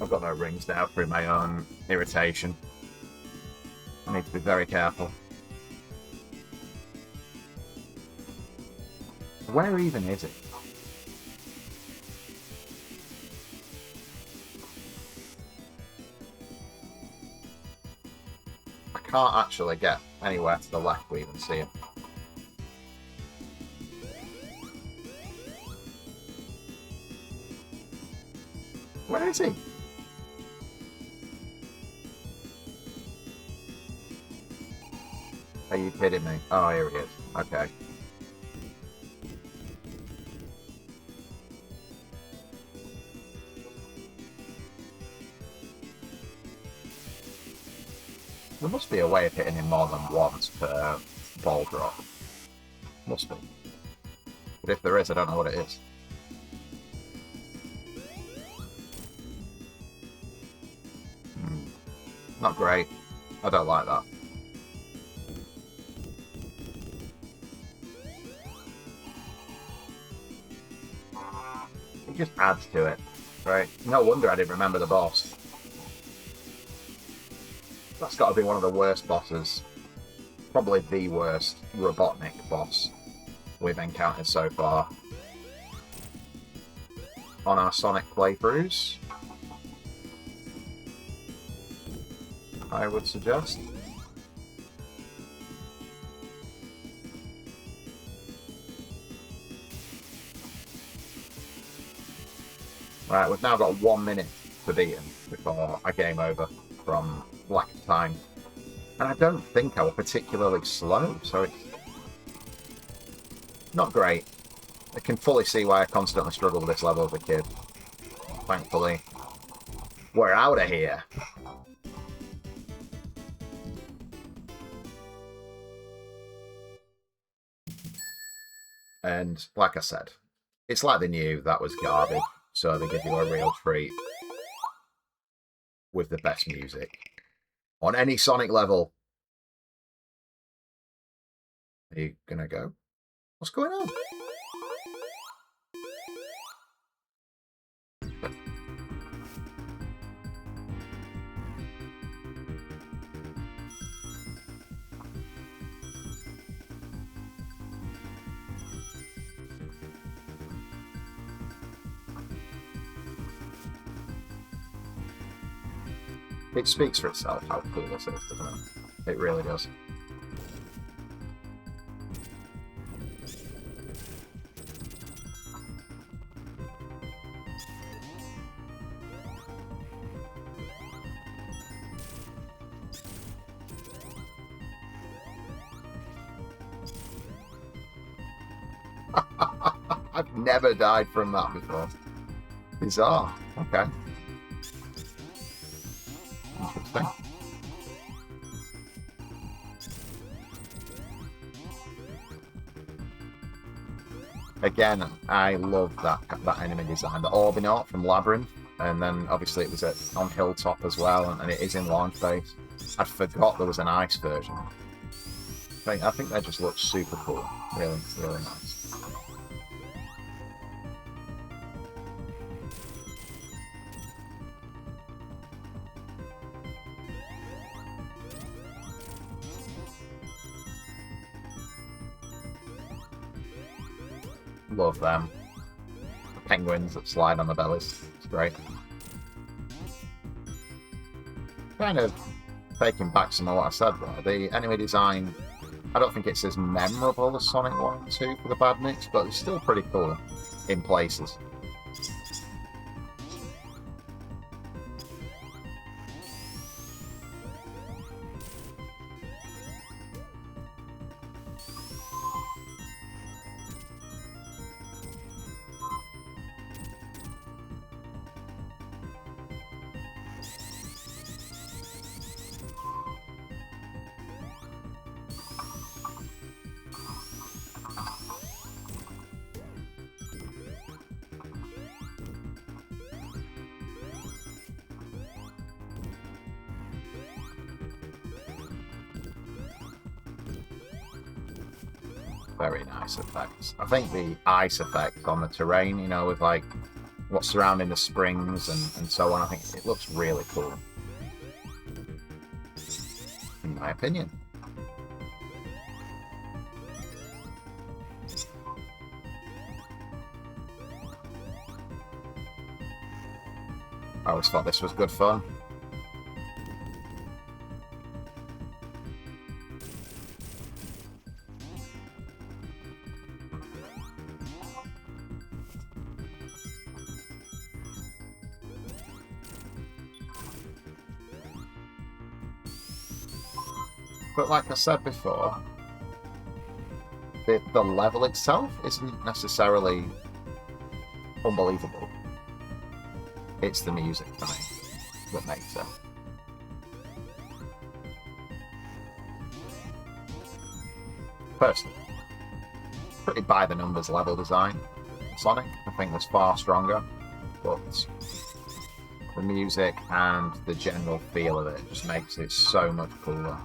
I've got no rings now through my own irritation. I need to be very careful. Where even is it? I can't actually get anywhere to the left to even see him. Where is he? Are you kidding me? Oh, here he is. Okay. There must be a way of hitting him more than once per ball drop. Must be. But if there is, I don't know what it is. Not great. I don't like that. It just adds to it, right? No wonder I didn't remember the boss. That's got to be one of the worst bosses. Probably the worst Robotnik boss we've encountered so far on our Sonic playthroughs, I would suggest. Right, we've now got 1 minute to beat him before I game over from lack of time. And I don't think I was particularly slow, so it's not great. I can fully see why I constantly struggled with this level as a kid. Thankfully, we're out of here. And like I said, it's like they knew that was garbage, so they give you a real treat with the best music on any Sonic level. Are you gonna go? What's going on? It speaks for itself how cool this is, doesn't it? It really does. I've never died from that before. Bizarre. Okay. Interesting. Again, I love that enemy design. The Orbinaut from Labyrinth, and then obviously it was on Hilltop as well, and it is in Launch Base. I forgot there was an ice version. I think that just looks super cool. Really, really nice. Love them. The penguins that slide on the bellies. It's great. Kind of taking back some of what I said there. The enemy design, I don't think it's as memorable as Sonic 1 and 2 for the Badniks, but it's still pretty cool in places. Very nice effects. I think the ice effect on the terrain, you know, with like what's surrounding the springs and so on, I think it looks really cool. In my opinion. I always thought this was good fun. But like I said before, the level itself isn't necessarily unbelievable. It's the music for me that makes it. Personally, pretty by the numbers level design. Sonic, I think, was far stronger, but the music and the general feel of it just makes it so much cooler.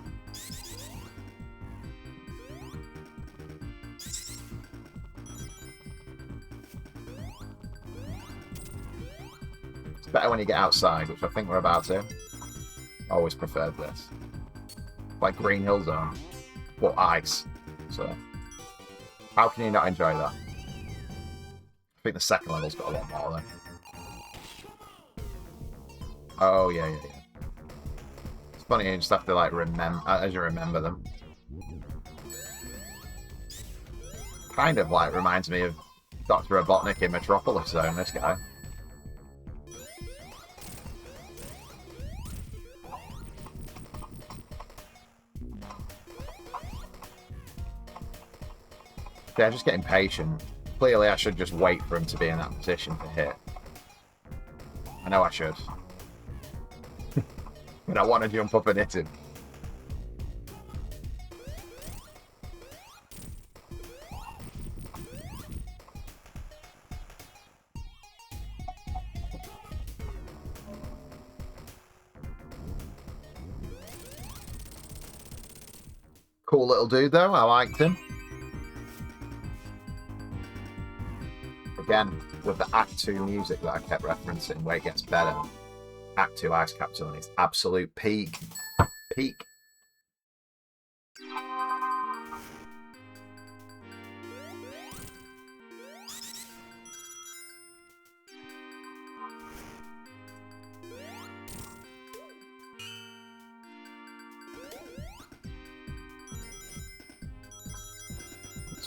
It's better when you get outside, which I think we're about to. Always preferred this. Like Green Hill Zone, but ice. So, how can you not enjoy that? I think the second level's got a lot more then. Oh yeah. It's funny, you just have to like remember as you remember them. Kind of like reminds me of Dr. Robotnik in Metropolis Zone, this guy. Yeah, just getting patient. Clearly I should just wait for him to be in that position to hit. I know I should. But I want to jump up and hit him. Cool little dude though, I liked him. Again, with the Act 2 music that I kept referencing, where it gets better. Act 2 Ice Capsule on its absolute peak. That's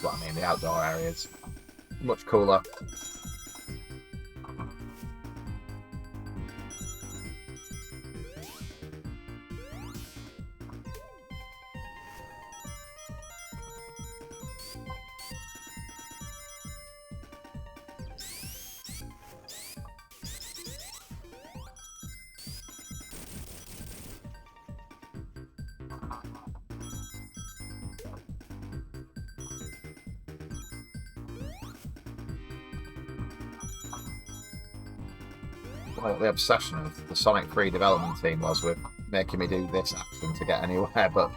what I mean, the outdoor areas. Much cooler. Well, the obsession of the Sonic 3 development team was with making me do this action to get anywhere, but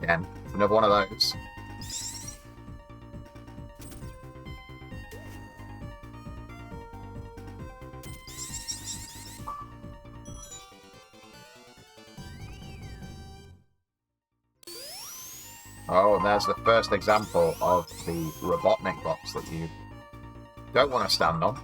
again, it's another one of those. Oh, and there's the first example of the Robotnik box that you don't want to stand on.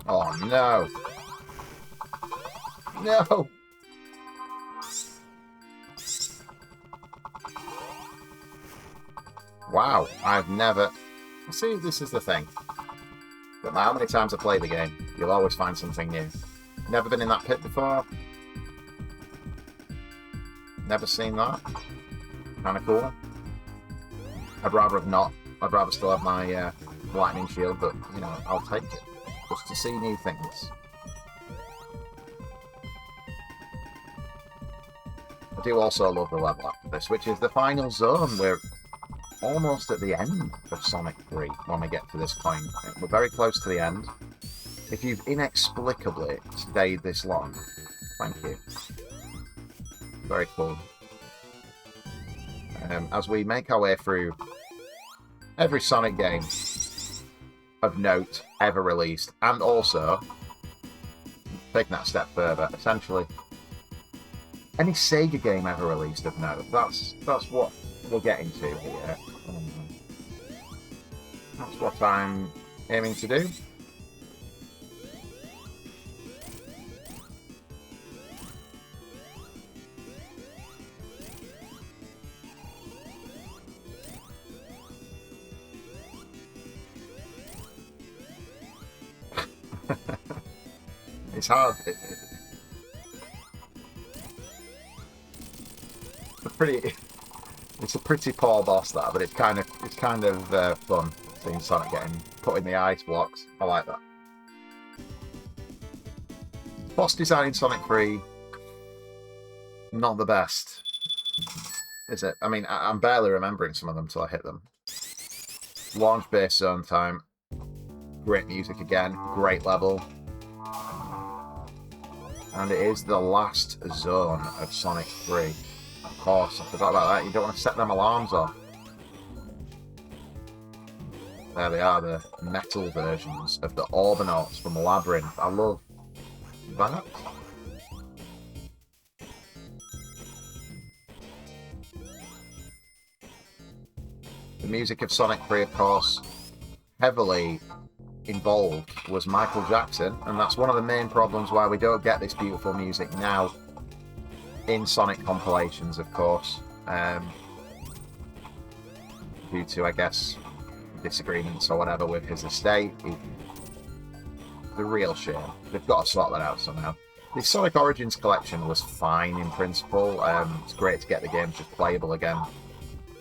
Oh no! No! Wow, I've never... See, this is the thing. No matter how many times I play the game, you'll always find something new. Never been in that pit before. Never seen that. Kinda cool. I'd rather have not. I'd rather still have my lightning shield, but, you know, I'll take it. Just to see new things. do also love the level after this, which is the final zone. We're almost at the end of Sonic 3 when we get to this point. We're very close to the end. If you've inexplicably stayed this long, thank you. Very cool. As we make our way through every Sonic game of note ever released, and also taking that a step further, essentially any Sega game ever released of note. That's what we're getting to here. That's what I'm aiming to do. It's hard. It's a pretty poor boss, that, but it's kind of fun seeing Sonic getting put in the ice blocks. I like that. Boss design in Sonic 3, not the best, is it? I mean, I'm barely remembering some of them till I hit them. Launch base zone time. Great music again. Great level. And it is the last zone of Sonic 3. Of course, I forgot about that. You don't want to set them alarms off. There they are, the metal versions of the Orbinauts from Labyrinth. I love that. The music of Sonic 3, of course, heavily involved was Michael Jackson, and that's one of the main problems why we don't get this beautiful music now in Sonic compilations, of course, due to, I guess, disagreements or whatever with his estate. The real shame. They've got to sort that out somehow. The Sonic Origins collection was fine in principle. It's great to get the games just playable again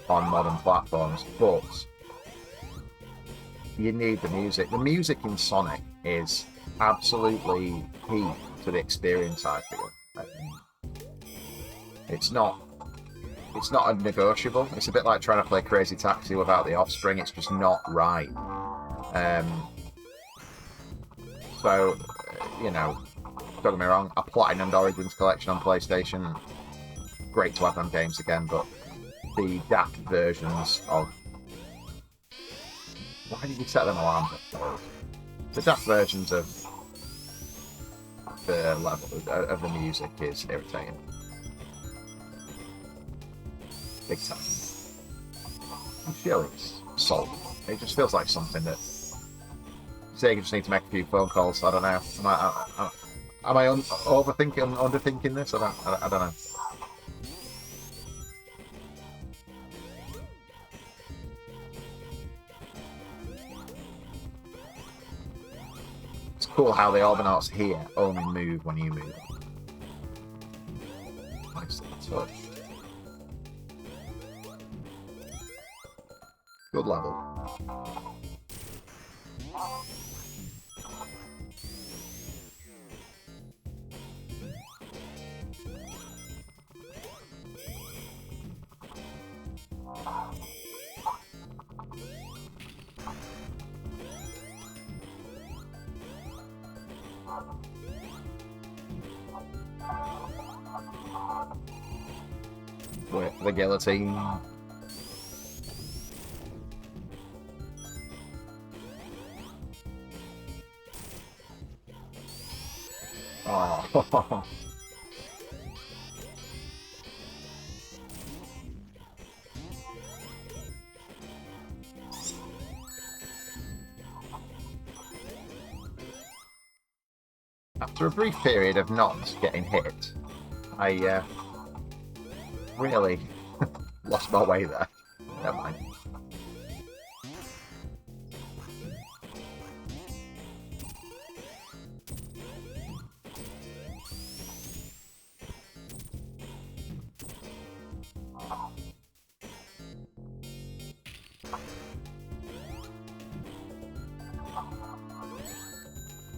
on modern platforms, but you need the music. The music in Sonic is absolutely key to the experience, I feel. It's not a negotiable. It's a bit like trying to play Crazy Taxi without the Offspring. It's just not right. So, you know, don't get me wrong, I platinumed Origins collection on PlayStation. Great to have them games again, but the daft versions of... Why did you set them alarms up? The daft versions of the level of the music is irritating. Big time. I'm sure it's solved. It just feels like something that Sega just need to make a few phone calls. I don't know. Am I overthinking, underthinking this? I don't know. It's cool how the Orbinauts here only move when you move. Nice little touch. Good level. Wait for the guillotine. Oh. After a brief period of not getting hit, I really lost my way there. Never mind.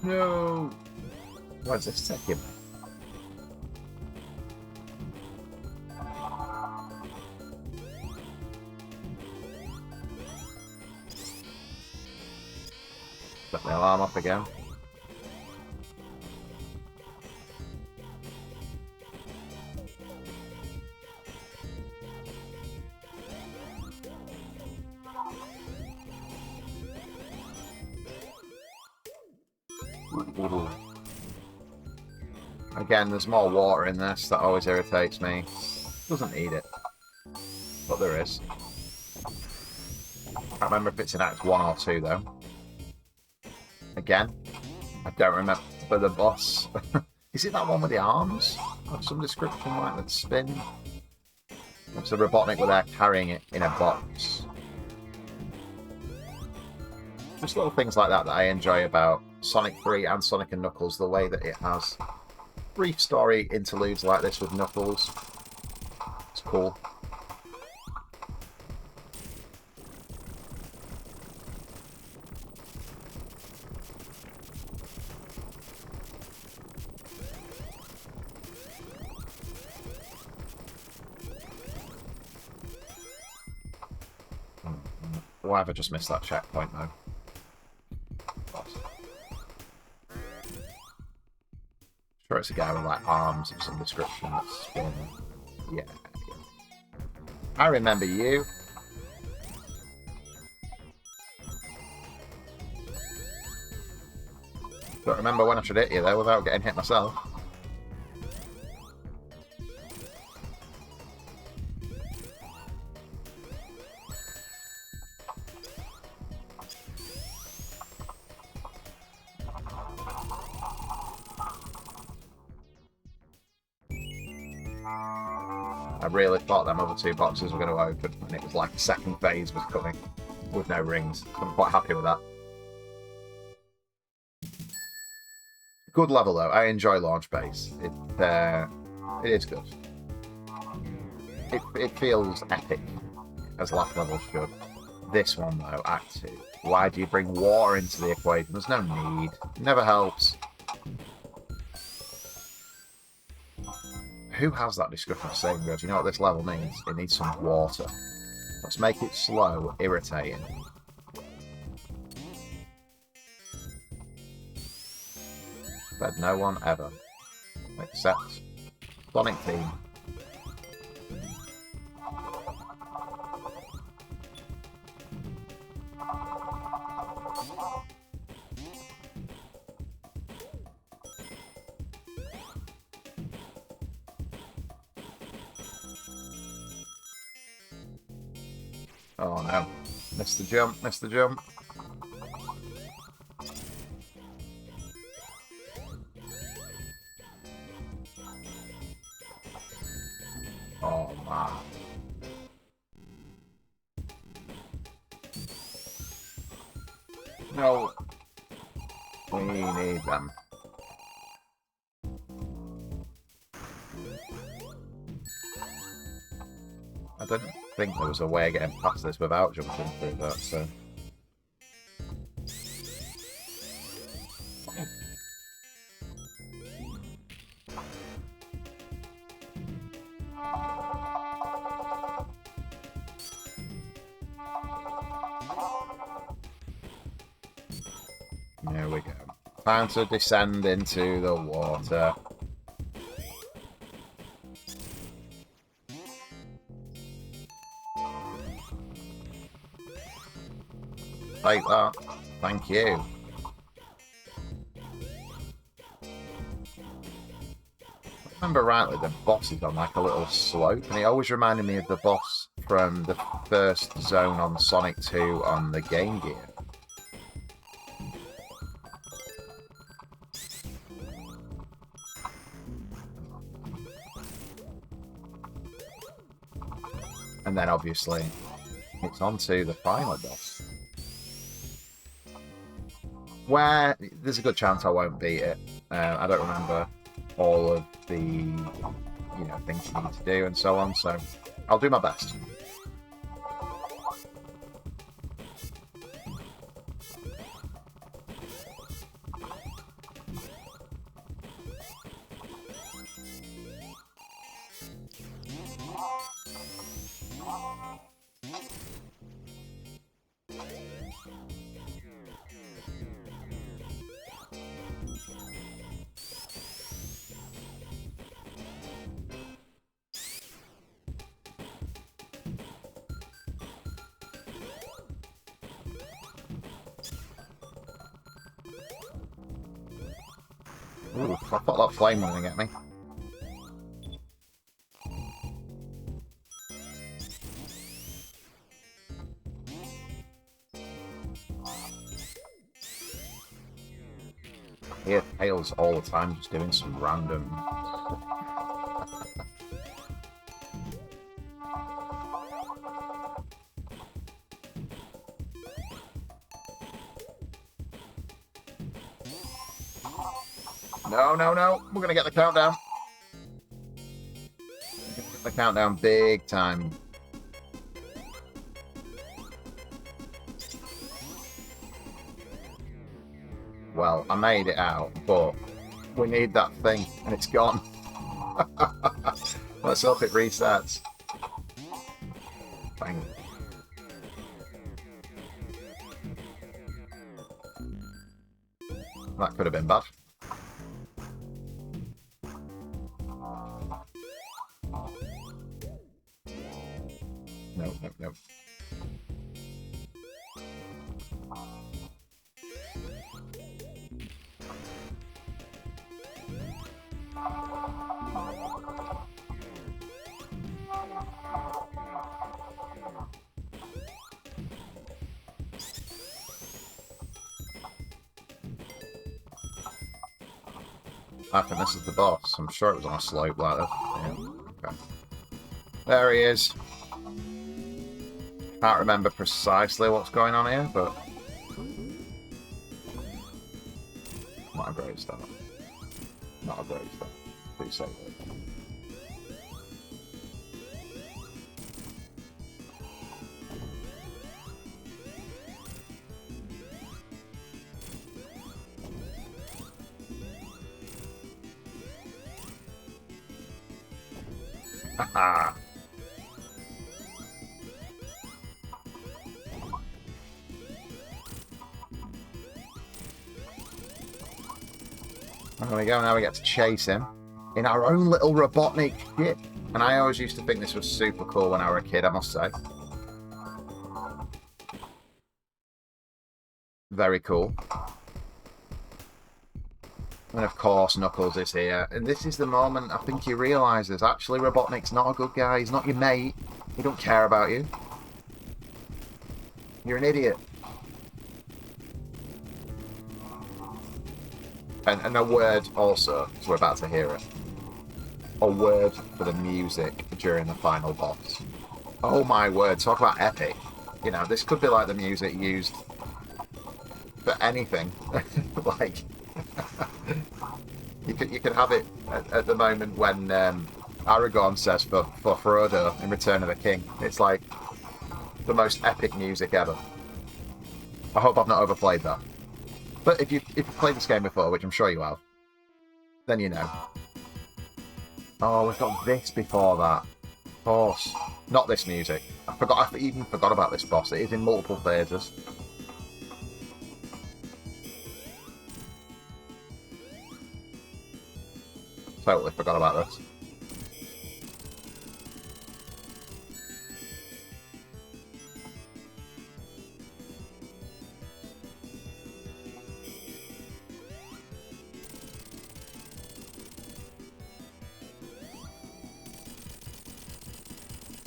No! What's this taking me? The alarm up again. Again, there's more water in this. That always irritates me. Doesn't need it. But there is. I can't remember if it's in Act 1 or 2, though. Again, I don't remember the boss. Is it that one with the arms? Of some description, like that spin? It's a Robotnik where they're carrying it in a box. Just little things like that I enjoy about Sonic 3 and Sonic and Knuckles, the way that it has brief story interludes like this with Knuckles. It's cool. Why have I just missed that checkpoint, though? Sure, it's a guy with, like, arms of some description that's spinning. Yeah. I remember you. Don't remember when I should hit you, though, without getting hit myself. I really thought them other two boxes were going to open, and it was like the second phase was coming with no rings. I'm quite happy with that. Good level, though. I enjoy Launch Base. It is good. It feels epic, as last level should. This one, though, Act 2. Why do you bring water into the equation? There's no need. It never helps. Who has that description of saying, do you know what this level needs? It needs some water. Let's make it slow, irritating. Fed no one ever. Except Sonic Team. Oh no. Missed the jump, missed the jump. Oh man. No. We need them. I didn't think there was a way of getting past this without jumping through that, so... There we go. Time to descend into the water. Take that. Thank you. If I remember rightly, the boss is on like a little slope, and he always reminded me of the boss from the first zone on Sonic 2 on the Game Gear. And then obviously it's on to the final boss, where there's a good chance I won't beat it. I don't remember all of the things you need to do and so on, so I'll do my best. Ooh, I thought that flame was going to get me. I hear Tails all the time just doing some random... No, no, no. We're going to get the countdown. We're going to get the countdown big time. Well, I made it out, but we need that thing, and it's gone. Let's hope it resets. Bang. That could have been bad. No, no, no. I think this is the boss. I'm sure it was on a slope like this. Yeah. Okay. There he is. Can't remember precisely what's going on here, but... Not a great start. Not a great start. Please say that. Haha! There we go, now we get to chase him in our own little Robotnik ship. And I always used to think this was super cool when I was a kid, I must say. Very cool. And of course, Knuckles is here. And this is the moment I think he realises, actually, Robotnik's not a good guy. He's not your mate. He don't care about you. You're an idiot. And a word also, because we're about to hear it. A word for the music during the final boss. Oh my word, talk about epic. You know, this could be like the music used for anything. Like, you could have it at the moment when Aragorn says for Frodo in Return of the King. It's like the most epic music ever. I hope I've not overplayed that. But if you've played this game before, which I'm sure you have, then you know. Oh, we've got this before that. Of course. Not this music. I even forgot about this boss. It is in multiple phases. Totally forgot about this.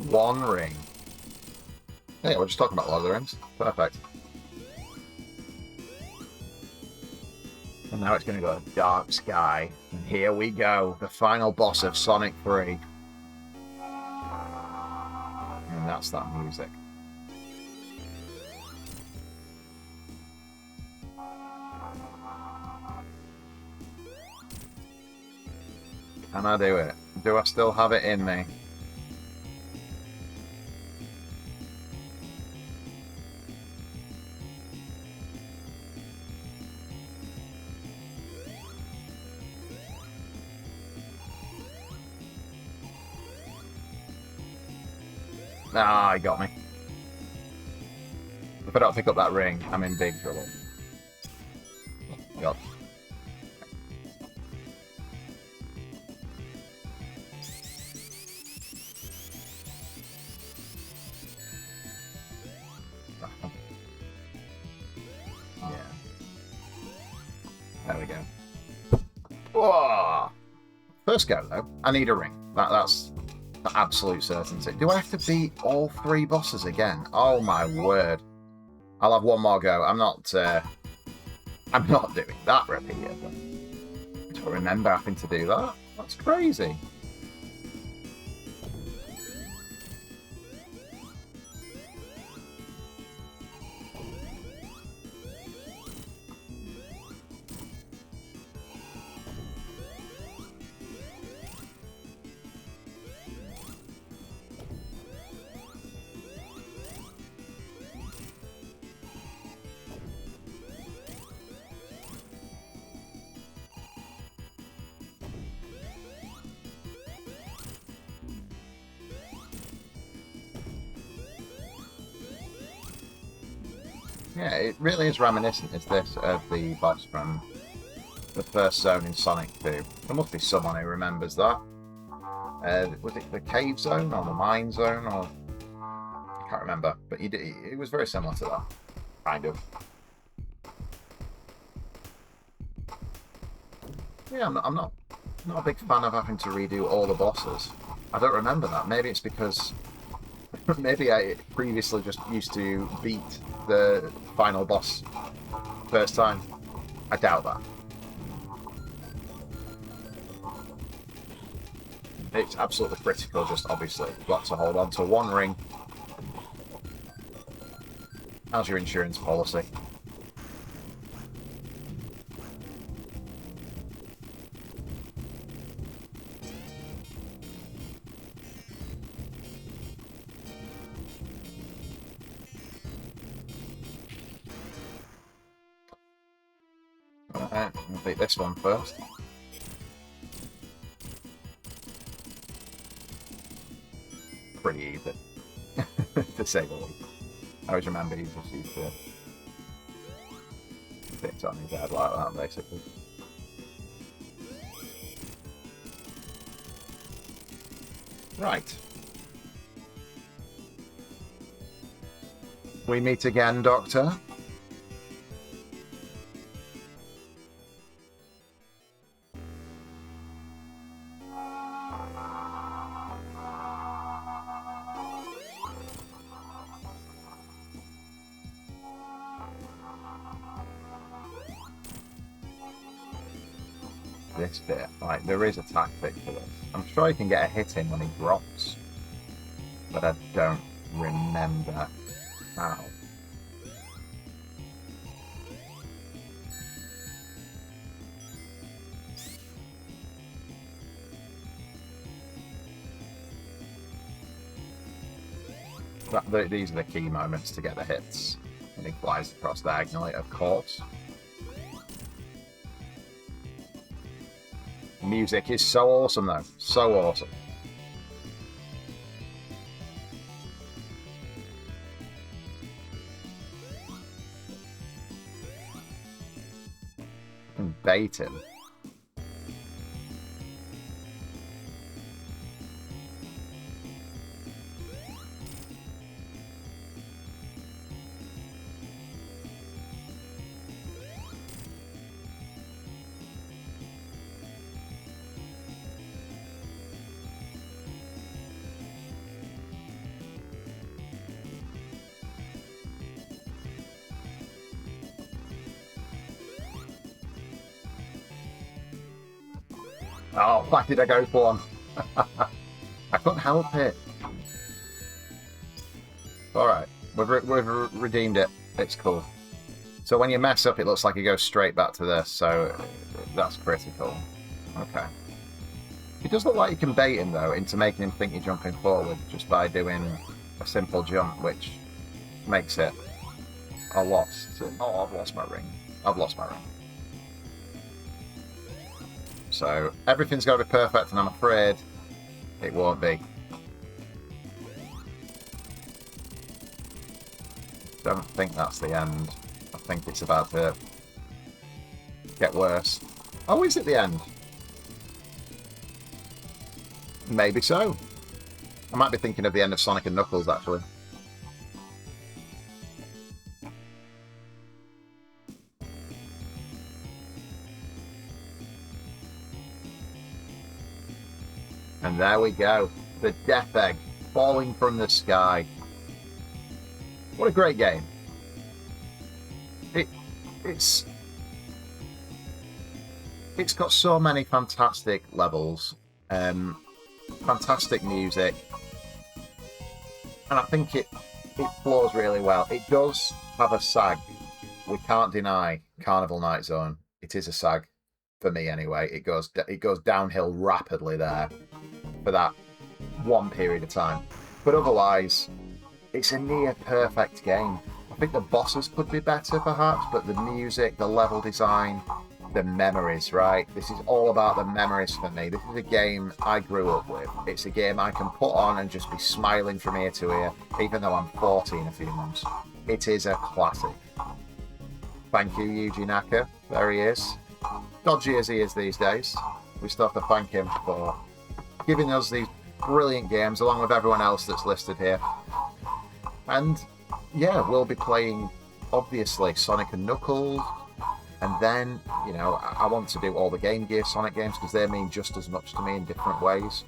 One ring. Yeah, we're just talking about Lord of the Rings. Perfect. And now it's going to go Dark Sky. And here we go. The final boss of Sonic 3. And that's that music. Can I do it? Do I still have it in me? Ah, he got me. If I don't pick up that ring, I'm in big trouble. God. Yeah. There we go. Oh. First go, though, I need a ring. That's the absolute certainty. Do I have to beat all 3 bosses again? Oh, my word. I'll have one more go. I'm not doing that repeatedly. I don't remember having to do that. That's crazy. Yeah, it really is reminiscent, is this, of the boss from the first zone in Sonic 2. There must be someone who remembers that. Was it the cave zone or the mine zone? Or I can't remember, but it was very similar to that, kind of. Yeah, I'm not a big fan of having to redo all the bosses. I don't remember that. Maybe it's because maybe I previously just used to beat the final boss first time. I doubt that. It's absolutely critical, just obviously. You've got to hold on to one ring. How's your insurance policy? Alright, I'll beat this one first. Pretty easy, to say the least. I always remember he just used to fit on his head like that, basically. Right. We meet again, Doctor. This bit, like, there is a tactic for this. I'm sure you can get a hit in when he drops, but I don't remember how. These are the key moments to get the hits. And he flies across diagonally, of course. Music is so awesome, though. So awesome. And bait him. Oh, why did I go for one? I couldn't help it. Alright, we've redeemed it. It's cool. So when you mess up, it looks like you go straight back to this, so that's critical. Okay. It does look like you can bait him, though, into making him think you're jumping forward just by doing a simple jump, which makes it a loss. Oh, I've lost my ring. I've lost my ring. So everything's got to be perfect, and I'm afraid it won't be. Don't think that's the end. I think it's about to get worse. Oh, is it the end? Maybe so. I might be thinking of the end of Sonic and Knuckles, actually. And there we go. The Death Egg falling from the sky. What a great game. It's got so many fantastic levels, fantastic music, and I think it flows really well. It does have a sag. We can't deny Carnival Night Zone. It is a sag for me anyway. It goes downhill rapidly there for that one period of time, but otherwise, it's a near perfect game. I think the bosses could be better perhaps, but the music, the level design, the memories, right? This is all about the memories for me. This is a game I grew up with. It's a game I can put on and just be smiling from ear to ear, even though I'm 40 in a few months. It is a classic. Thank you, Yuji Naka. There he is. Dodgy as he is these days, we still have to thank him for giving us these brilliant games, along with everyone else that's listed here. And yeah, we'll be playing, obviously, Sonic and Knuckles. And then, you know, I want to do all the Game Gear Sonic games because they mean just as much to me in different ways.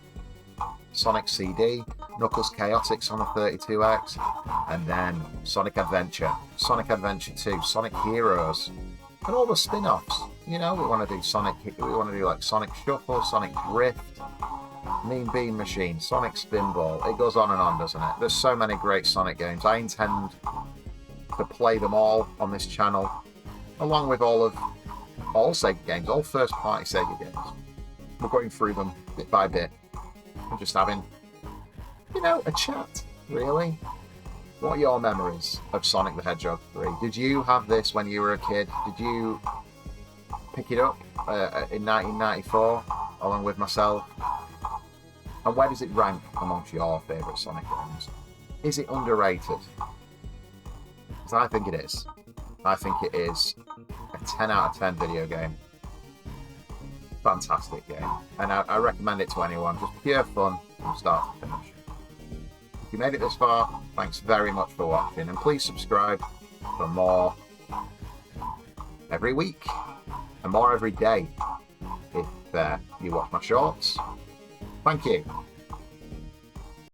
Sonic CD, Knuckles Chaotix on the 32X, and then Sonic Adventure, Sonic Adventure 2, Sonic Heroes, and all the spin-offs. You know, we want to do like Sonic Shuffle, Sonic Drift, Mean Bean Machine, Sonic Spinball. It goes on and on, doesn't it? There's so many great Sonic games. I intend to play them all on this channel, along with all Sega games, all first-party Sega games. We're going through them bit by bit and just having, you know, a chat, really. What are your memories of Sonic the Hedgehog 3? Did you have this when you were a kid? Did you pick it up in 1994 along with myself? And where does it rank amongst your favourite Sonic games? Is it underrated? Because I think it is. I think it is a 10 out of 10 video game. Fantastic game. And I recommend it to anyone. Just pure fun from start to finish. If you made it this far, thanks very much for watching. And please subscribe for more every week. And more every day if you watch my shorts. Thank you.